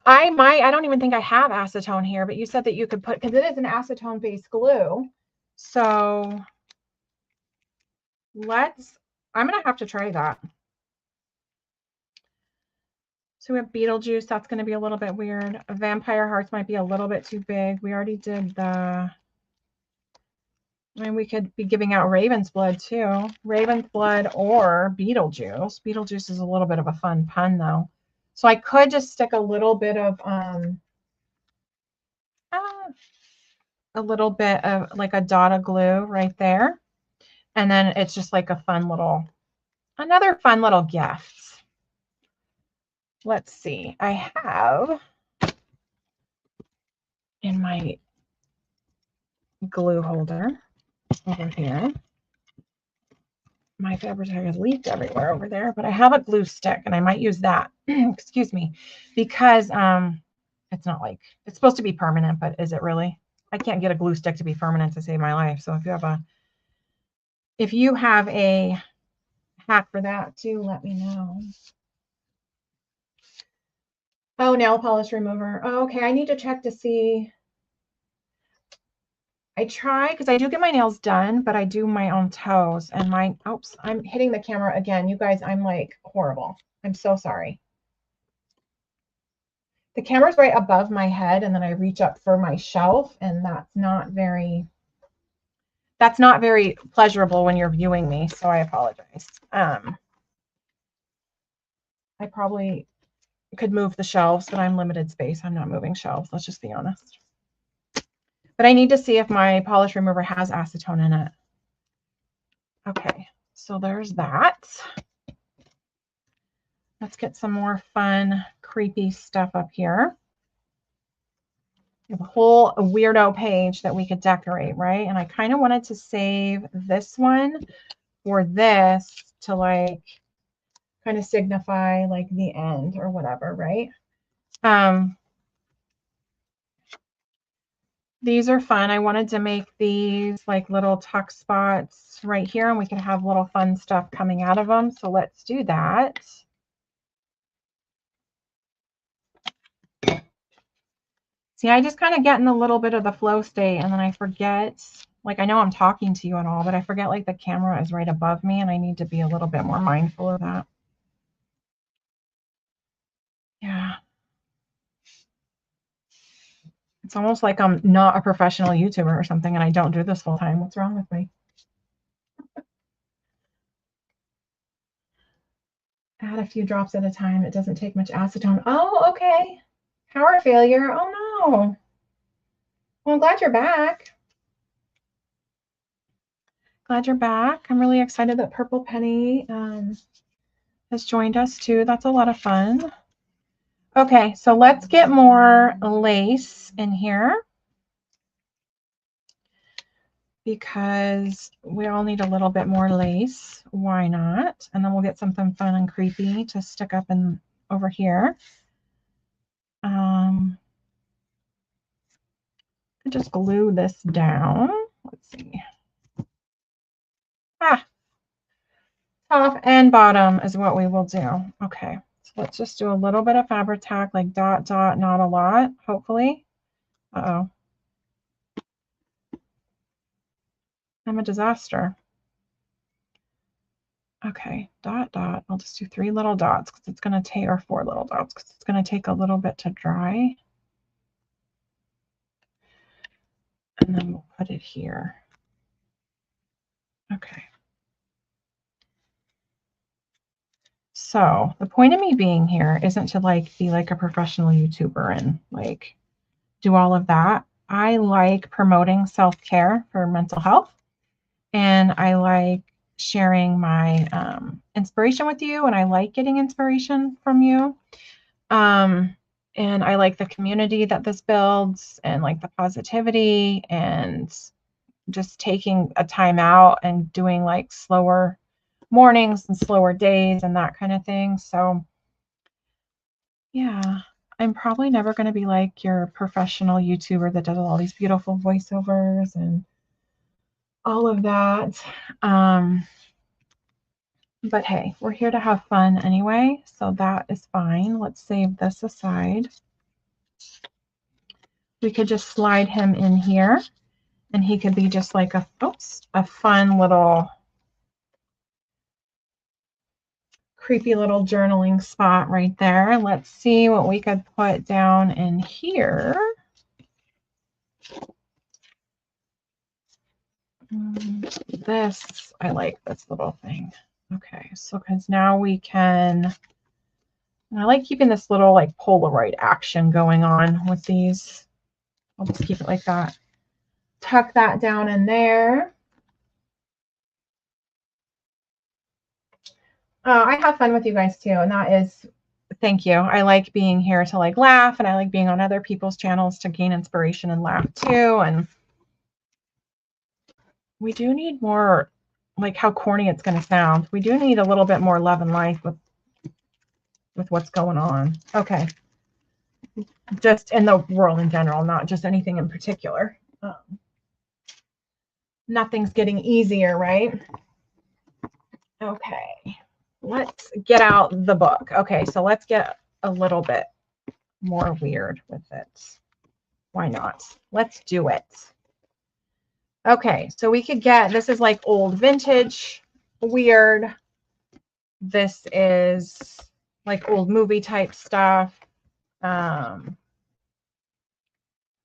I don't even think I have acetone here, but you said that you could put, because it is an acetone-based glue. So I'm going to have to try that. So we have Beetlejuice. That's going to be a little bit weird. Vampire Hearts might be a little bit too big. We already did the, I mean, we could be giving out Raven's Blood too. Raven's Blood or Beetlejuice. Beetlejuice is a little bit of a fun pun though. So I could just stick a little bit of like a dot of glue right there. And then it's just like a fun little, another fun little gift. Let's see. I have in my glue holder over here. My Fabri-Tac has leaked everywhere over there, but I have a glue stick and I might use that. Excuse me, because it's not like, it's supposed to be permanent, but is it really? I can't get a glue stick to be permanent to save my life. So if you have a hack for that too, let me know. Oh, nail polish remover. Oh, okay, I need to check to see. I try, because I do get my nails done, but I do my own toes and my, oops, I'm hitting the camera again. You guys, I'm like horrible. I'm so sorry. The camera's right above my head and then I reach up for my shelf and that's not very That's not very pleasurable when you're viewing me, so I apologize. I probably could move the shelves, but I'm limited space. I'm not moving shelves. Let's just be honest. But I need to see if my polish remover has acetone in it. Okay, so there's that. Let's get some more fun, creepy stuff up here. We have a whole weirdo page that we could decorate, right? And I kind of wanted to save this one for this to like kind of signify like the end or whatever, right? These are fun. I wanted to make these like little tuck spots right here, and we can have little fun stuff coming out of them. So let's do that. See, I just kind of get in a little bit of the flow state, and then I forget, like I know I'm talking to you and all, but I forget like the camera is right above me, and I need to be a little bit more mindful of that. Yeah. It's almost like I'm not a professional YouTuber or something, and I don't do this full time. What's wrong with me? Add a few drops at a time. It doesn't take much acetone. Oh, okay. Power failure. Oh, no. Well, I'm glad you're back. Glad you're back. I'm really excited that Purple Penny has joined us, too. That's a lot of fun. Okay, so let's get more lace in here, because we all need a little bit more lace. Why not? And then we'll get something fun and creepy to stick up in over here. Just glue this down. Let's see. Top and bottom is what we will do. Okay, so let's just do a little bit of fabric tack, like dot, dot, not a lot, hopefully. Uh-oh. I'm a disaster. Okay, dot, dot. I'll just do 3 little dots because it's going to take, or 4 little dots because it's going to take a little bit to dry. And then we'll put it here. Okay. So the point of me being here isn't to like be like a professional YouTuber and like do all of that. I like promoting self-care for mental health, and I like sharing my inspiration with you, and I like getting inspiration from you. And I like the community that this builds, and like the positivity, and just taking a time out and doing like slower mornings and slower days and that kind of thing. So yeah, I'm probably never going to be like your professional YouTuber that does all these beautiful voiceovers and all of that. But hey, we're here to have fun anyway, so that is fine. Let's save this aside. We could just slide him in here, and he could be just like a fun little creepy little journaling spot right there. Let's see what we could put down in here. This, I like this little thing. Okay, so because now we can, I like keeping this little like Polaroid action going on with these. I'll just keep it like that. Tuck that down in there. I have fun with you guys too, and that is, thank you. I like being here to like laugh, and I like being on other people's channels to gain inspiration and laugh too. And we do need more, like how corny it's going to sound, we do need a little bit more love and life with what's going on. Okay. Just in the world in general, not just anything in particular. Nothing's getting easier, right? Okay. Let's get out the book. Okay, so let's get a little bit more weird with it. Why not? Let's do it. Okay, so we could get, this is like old vintage weird. This is like old movie type stuff.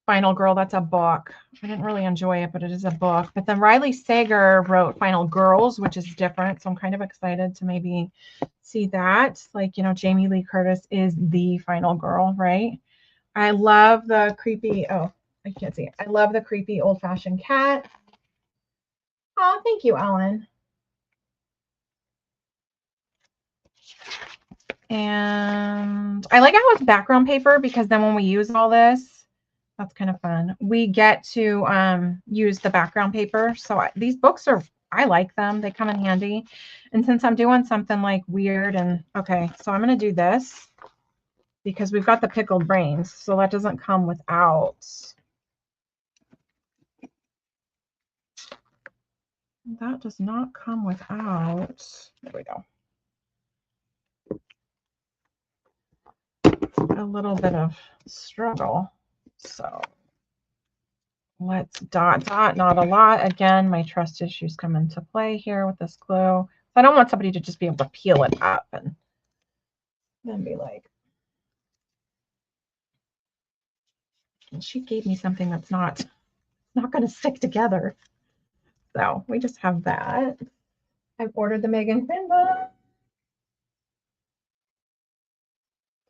Final Girl, that's a book. I didn't really enjoy it, but it is a book. But then Riley Sager wrote Final Girls, which is different. So I'm kind of excited to maybe see that. Like, you know, Jamie Lee Curtis is the final girl, right? I love the creepy, oh, I can't see it. I love the creepy old-fashioned cat. Oh, thank you, Ellen. And I like how it's background paper because then when we use all this, that's kind of fun. We get to use the background paper. So these books are, I like them. They come in handy. And since I'm doing something like weird and okay, so I'm going to do this because we've got the pickled brains. So that doesn't come without. That does not come without. There we go. A little bit of struggle. So let's dot, not a lot. Again, my trust issues come into play here with this glue. I don't want somebody to just be able to peel it up and then be like, she gave me something that's not going to stick together. So we just have that. I've ordered the Megan Quinn book.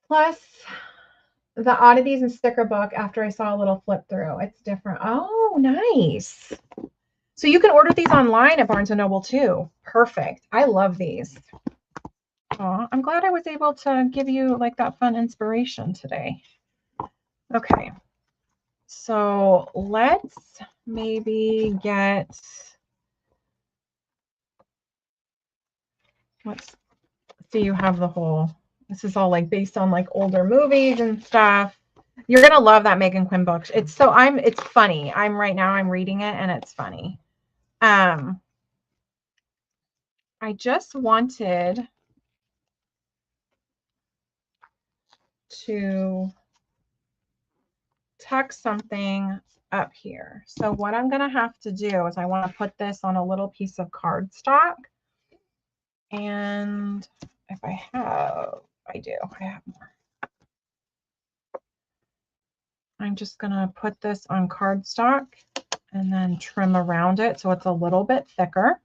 Plus the oddities and sticker book after I saw a little flip through. It's different. Oh, nice. So you can order these online at Barnes & Noble too. Perfect. I love these. Oh, I'm glad I was able to give you like that fun inspiration today. Okay. So let's maybe get, let's see, you have the whole, this is all like based on like older movies and stuff. You're going to love that Megan Quinn book. It's so, it's funny. Right now I'm reading it and it's funny. I just wanted to tuck something up here. So what I'm going to have to do is I want to put this on a little piece of cardstock. And if I have, I have more. I'm just going to put this on cardstock and then trim around it so it's a little bit thicker.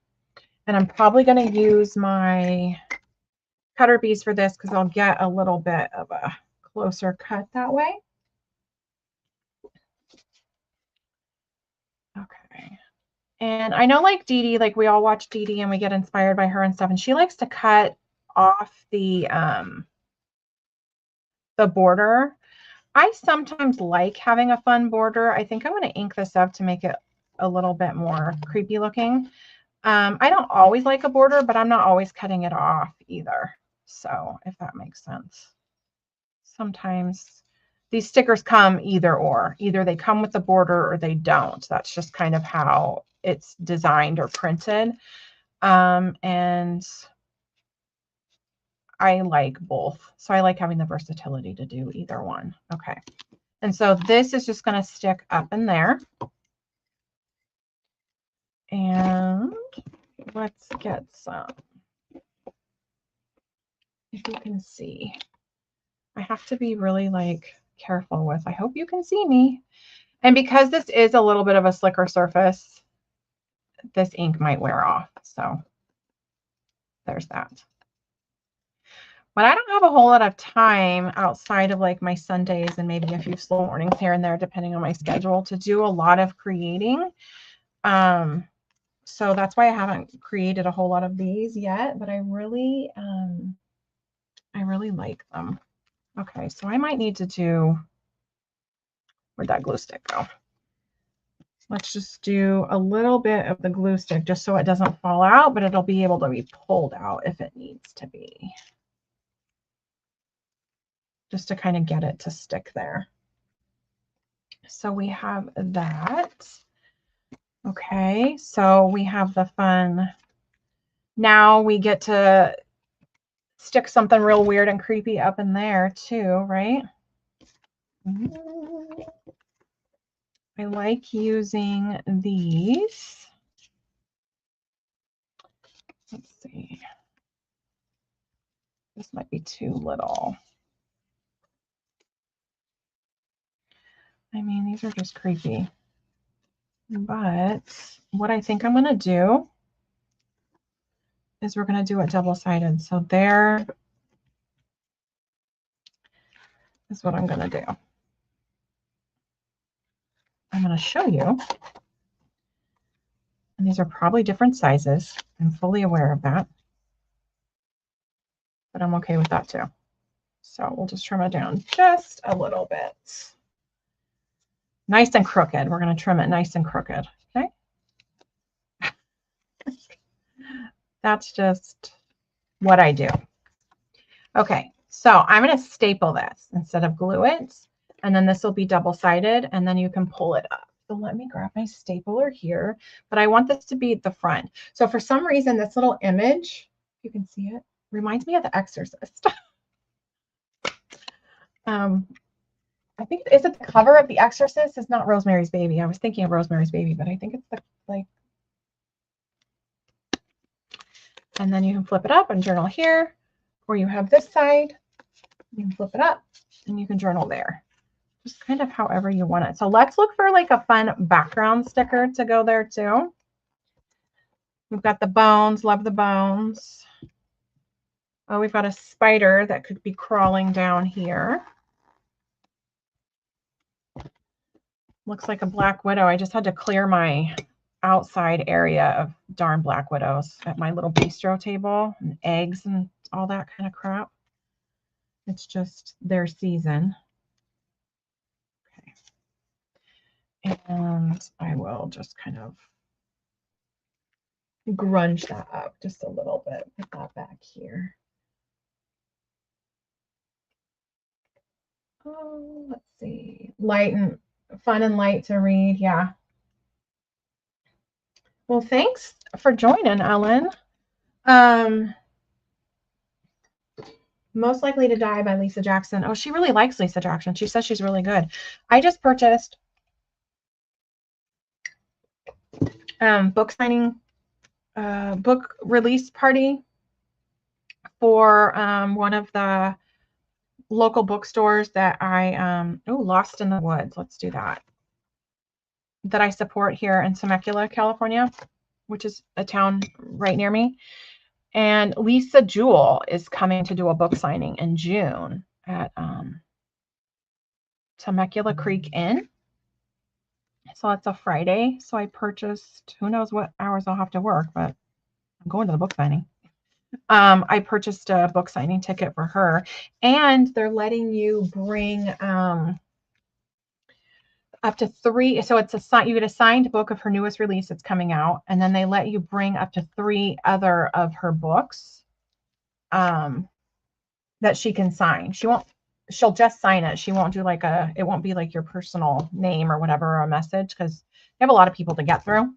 And I'm probably going to use my cutter bees for this because I'll get a little bit of a closer cut that way. Okay. And I know like Dee Dee, like we all watch Dee Dee and we get inspired by her and stuff. And she likes to cut off the border. I sometimes like having a fun border. I think I want to ink this up to make it a little bit more creepy looking. I don't always like a border, but I'm not always cutting it off either. So if that makes sense. Sometimes these stickers come either or. Either they come with the border or they don't. That's just kind of how it's designed or printed. And I like both. So I like having the versatility to do either one. Okay. And so this is just going to stick up in there. And let's get some. If you can see, I have to be really like careful with, I hope you can see me. And because this is a little bit of a slicker surface, this ink might wear off. So there's that. But I don't have a whole lot of time outside of like my Sundays and maybe a few slow mornings here and there, depending on my schedule, to do a lot of creating. So that's why I haven't created a whole lot of these yet, but I really like them. Okay, so I might need to do, where'd that glue stick go? Let's just do a little bit of the glue stick just so it doesn't fall out, but it'll be able to be pulled out if it needs to be. Just to kind of get it to stick there. So we have that. Okay, so we have the fun. Now we get to stick something real weird and creepy up in there too, right? I like using these. Let's see. This might be too little. I mean, these are just creepy. But what I think I'm going to do is we're going to do it double-sided. So there is what I'm going to do. I'm going to show you. And these are probably different sizes. I'm fully aware of that. But I'm okay with that too. So we'll just trim it down just a little bit. Nice and crooked. We're going to trim it nice and crooked. Okay. That's just what I do. Okay. So I'm going to staple this instead of glue it. And then this will be double-sided and then you can pull it up. So let me grab my stapler here, but I want this to be the front. So for some reason, this little image, you can see it, reminds me of The Exorcist. I think, is it the cover of The Exorcist? It's not Rosemary's Baby. I was thinking of Rosemary's Baby, but I think it's the, like, and then you can flip it up and journal here, or you have this side, you can flip it up and you can journal there. Just kind of however you want it. So let's look for like a fun background sticker to go there too. We've got the bones, love the bones. Oh, we've got a spider that could be crawling down here. Looks like a black widow. I just had to clear my outside area of darn black widows at my little bistro table, and eggs and all that kind of crap. It's just their season. Okay. And I will just kind of grunge that up just a little bit. Put that back here. Oh, let's see. Light and fun and light to read. Yeah. Well, thanks for joining, Ellen. Most Likely to Die by Lisa Jackson. Oh, she really likes Lisa Jackson. She says she's really good. I just purchased book signing, book release party for one of the local bookstores that I, Lost in the Woods. Let's do that. That I support here in Temecula, California, which is a town right near me. And Lisa Jewell is coming to do a book signing in June at Temecula Creek Inn. So it's a Friday. So I purchased, who knows what hours I'll have to work, but I'm going to the book signing. I purchased a book signing ticket for her, and they're letting you bring up to 3. So it's you get a signed book of her newest release that's coming out, and then they let you bring up to 3 other of her books that she can sign. She'll just sign it. She won't do like it won't be like your personal name or whatever, or a message, because they have a lot of people to get through.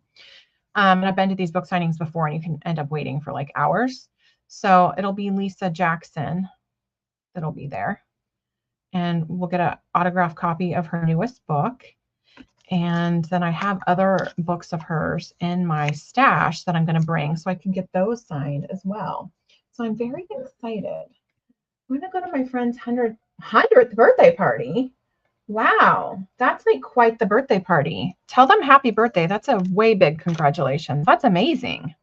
And I've been to these book signings before, and you can end up waiting for like hours. So it'll be Lisa Jackson that'll be there. And we'll get an autographed copy of her newest book. And then I have other books of hers in my stash that I'm going to bring so I can get those signed as well. So I'm very excited. I'm going to go to my friend's 100th birthday party. Wow, that's like quite the birthday party. Tell them happy birthday. That's a way big congratulations. That's amazing.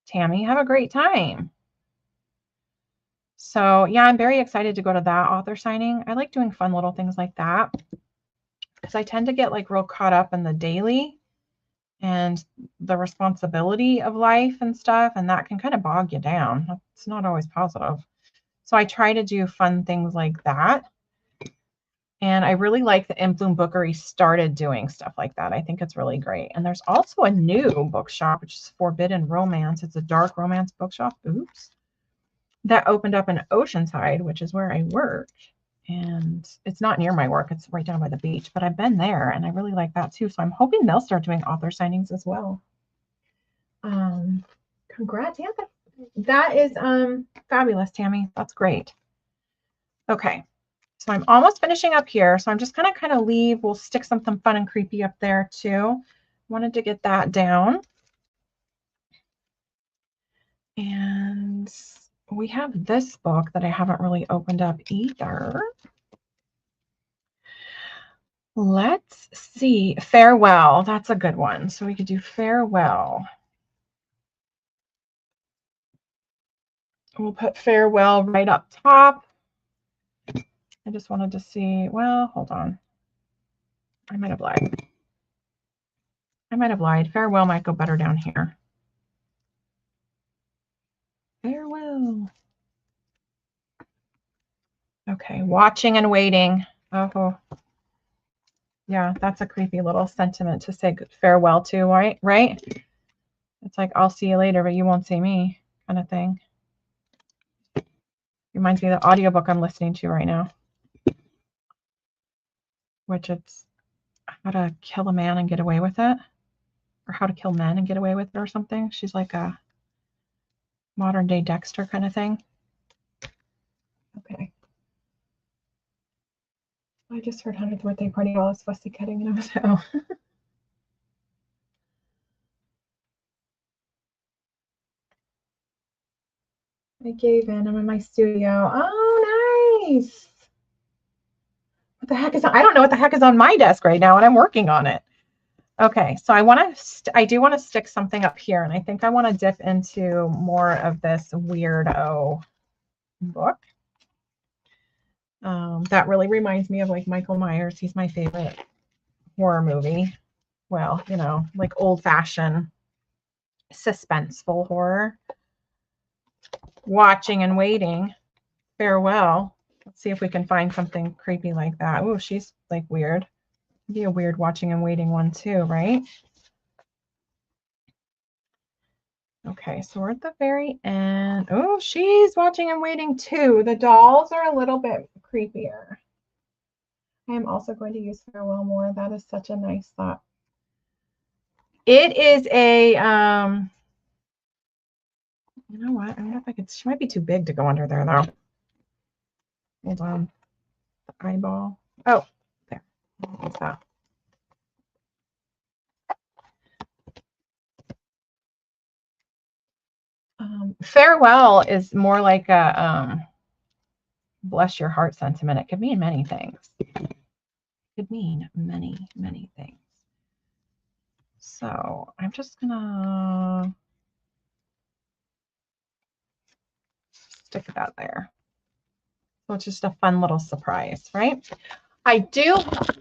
Tammy, have a great time. So yeah, I'm very excited to go to that author signing. I like doing fun little things like that because I tend to get like real caught up in the daily and the responsibility of life and stuff, and that can kind of bog you down. It's not always positive. So I try to do fun things like that. And I really like that In Bloom Bookery started doing stuff like that. I think it's really great. And there's also a new bookshop, which is Forbidden Romance. It's a dark romance bookshop. Oops. That opened up in Oceanside, which is where I work. And it's not near my work. It's right down by the beach. But I've been there, and I really like that too. So I'm hoping they'll start doing author signings as well. Congrats. Yeah, that is fabulous, Tammy. That's great. Okay. So I'm almost finishing up here. So I'm just going to kind of leave. We'll stick something fun and creepy up there too. Wanted to get that down. And we have this book that I haven't really opened up either. Let's see. Farewell. That's a good one. So we could do farewell. We'll put farewell right up top. I just wanted to see. Well, hold on. I might have lied. Farewell might go better down here. Farewell. Okay, watching and waiting. Oh, yeah, that's a creepy little sentiment to say farewell to, right? It's like, I'll see you later, but you won't see me kind of thing. Reminds me of the audiobook I'm listening to right now, which it's how to kill a man and get away with it, or how to kill men and get away with it or something. She's like a modern day Dexter kind of thing. Okay. I just heard 100th birthday party while I was fussy cutting and I was oh. I gave in. I'm in my studio. Oh, nice. What the heck is on? I don't know what the heck is on my desk right now, and I'm working on it. Okay, so I do want to stick something up here, and I think I want to dip into more of this weirdo book. That really reminds me of like Michael Myers. He's my favorite horror movie. Well, you know, like old-fashioned suspenseful horror. Watching and waiting. Farewell. Let's see if we can find something creepy like that. Oh, she's like weird. Be a weird watching and waiting one too, right? Okay, so we're at the very end. Oh, she's watching and waiting too. The dolls are a little bit creepier. I am also going to use farewell more. That is such a nice thought. It is a you know what? I wonder if I could. She might be too big to go under there though. Hold on. The eyeball. Oh, there. What's that? Farewell is more like a bless your heart sentiment. It could mean many things. It could mean many, many things. So I'm just gonna stick that there. So it's just a fun little surprise, right? I do,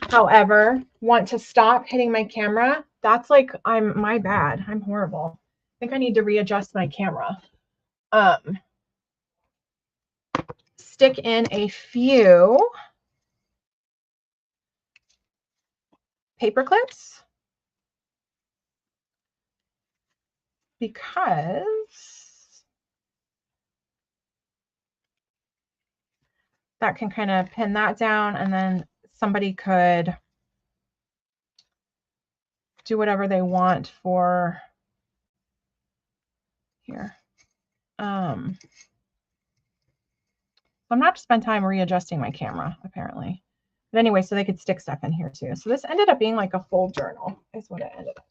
however, want to stop hitting my camera. That's like, my bad. I'm horrible. I think I need to readjust my camera. Stick in a few paper clips because that can kind of pin that down, and then somebody could do whatever they want for here. I'm gonna have to spend time readjusting my camera apparently. But anyway, so they could stick stuff in here too. So this ended up being like a full journal is what it ended up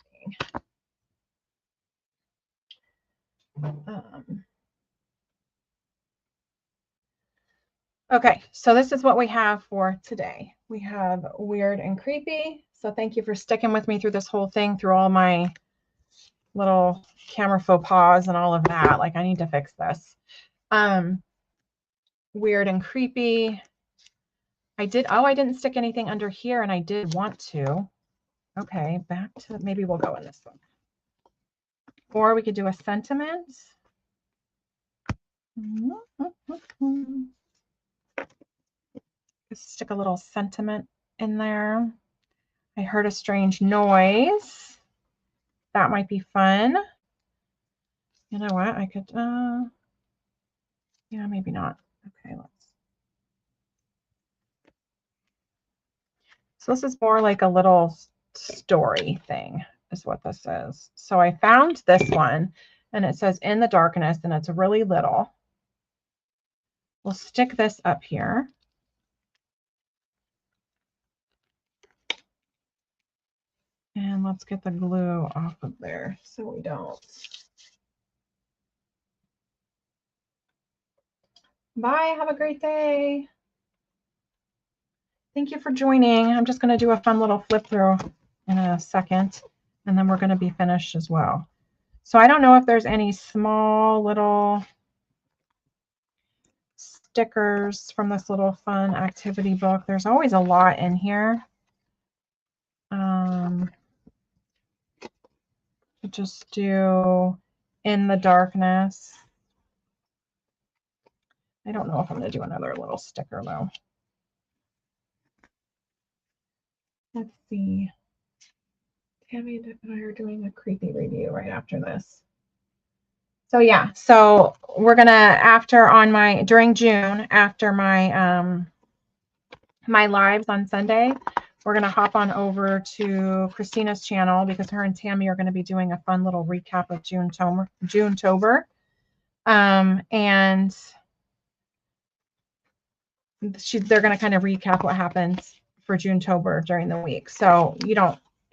being. Okay, so this is what we have for today. We have weird and creepy. So thank you for sticking with me through this whole thing, through all my little camera faux pas and all of that. Like I need to fix this. Weird and creepy. I didn't stick anything under here, and I did want to. Okay, back to, maybe we'll go in this one. Or we could do a sentiment. Stick a little sentiment in there. I heard a strange noise. That might be fun. You know what? I could, yeah, maybe not. Okay, so this is more like a little story thing is what this is. So I found this one, and it says in the darkness, and it's really little. We'll stick this up here. And let's get the glue off of there so we don't. Bye, have a great day. Thank you for joining. I'm just going to do a fun little flip through in a second, and then we're going to be finished as well. So I don't know if there's any small little stickers from this little fun activity book. There's always a lot in here. Just do In the Darkness. I don't know if I'm going to do another little sticker though. Let's see. Tammy and I are doing a creepy review right after this. So yeah, so we're gonna during June, after my my lives on Sunday, we're gonna hop on over to Christina's channel because her and Tammy are gonna be doing a fun little recap of Junetober. And they're gonna kind of recap what happens for Junetober during the week. So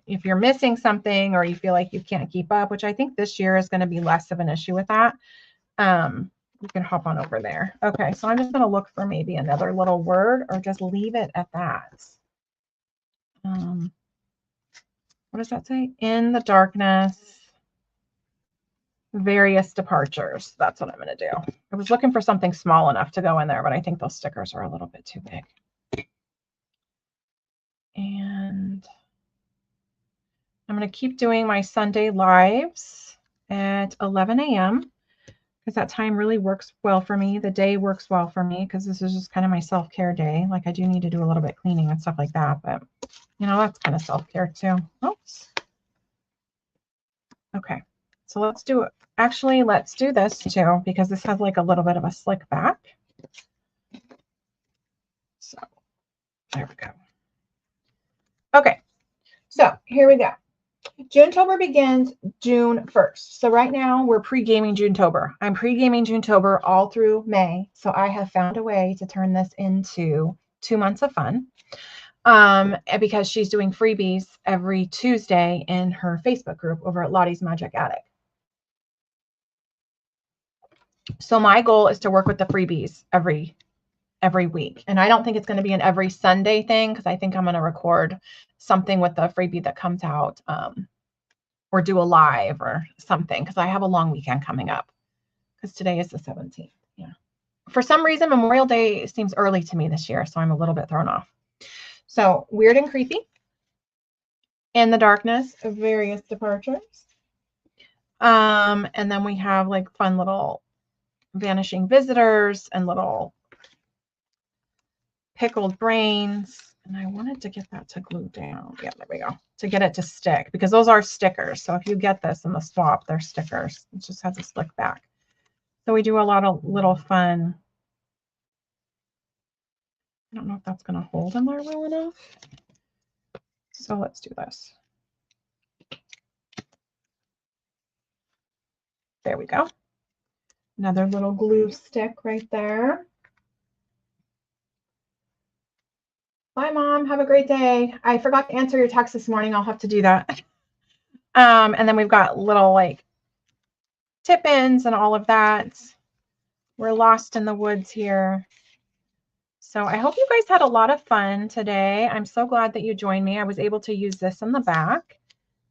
if you're missing something or you feel like you can't keep up, which I think this year is going to be less of an issue with that, you can hop on over there. Okay, so I'm just going to look for maybe another little word or just leave it at that. What does that say? In the Darkness, Various Departures. That's what I'm going to do. I was looking for something small enough to go in there, but I think those stickers are a little bit too big. And I'm going to keep doing my Sunday lives at 11 a.m. because that time really works well for me. The day works well for me because this is just kind of my self-care day. Like I do need to do a little bit cleaning and stuff like that, but that's kind of self-care too. Oops. Okay, so let's do it. Actually, let's do this too because this has like a little bit of a slick back. So there we go. Okay, so here we go. Junetober begins June 1st. So right now we're pre-gaming Junetober. I'm pre-gaming Junetober all through May. So I have found a way to turn this into 2 months of fun. Because she's doing freebies every Tuesday in her Facebook group over at Lottie's Magic Attic. So my goal is to work with the freebies every week. And I don't think it's going to be an every Sunday thing because I think I'm going to record something with the freebie that comes out or do a live or something because I have a long weekend coming up because today is the 17th. Yeah. For some reason, Memorial Day seems early to me this year, so I'm a little bit thrown off. So Weird and Creepy, In the Darkness, Various Departures. And then we have like fun little Vanishing Visitors and little Pickled Brains. And I wanted to get that to glue down. Yeah, there we go. To get it to stick because those are stickers. So if you get this in the swap, they're stickers. It just has a slick back. So we do a lot of little fun. I don't know if that's going to hold in there well enough. So let's do this. There we go. Another little glue stick right there. Bye, Mom. Have a great day. I forgot to answer your text this morning. I'll have to do that. And then we've got little like tip-ins and all of that. We're lost in the woods here. So I hope you guys had a lot of fun today. I'm so glad that you joined me. I was able to use this in the back.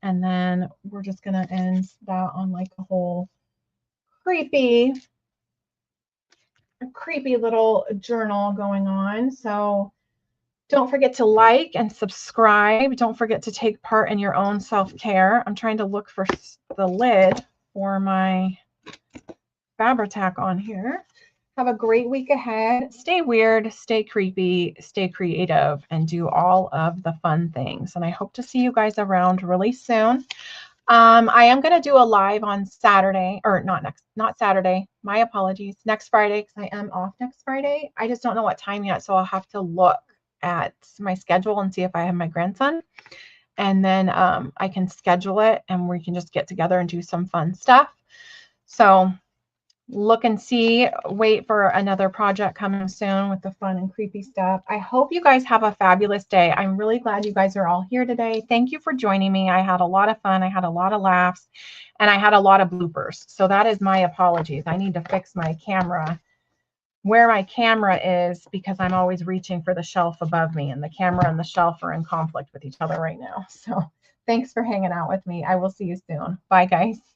And then we're just going to end that on like a whole creepy little journal going on. So don't forget to like and subscribe. Don't forget to take part in your own self-care. I'm trying to look for the lid for my Fabri-Tac on here. Have a great week ahead. Stay weird, stay creepy, stay creative, and do all of the fun things. And I hope to see you guys around really soon. I am going to do a live on Saturday, or not Saturday. My apologies. Next Friday, because I am off next Friday. I just don't know what time yet, so I'll have to look at my schedule and see if I have my grandson. And then I can schedule it and we can just get together and do some fun stuff. So look and see, wait for another project coming soon with the fun and creepy stuff. I hope you guys have a fabulous day. I'm really glad you guys are all here today. Thank you for joining me. I had a lot of fun. I had a lot of laughs and I had a lot of bloopers. So that is my apologies. I need to fix my camera where my camera is because I'm always reaching for the shelf above me, and the camera and the shelf are in conflict with each other right now. So thanks for hanging out with me. I will see you soon. Bye, guys.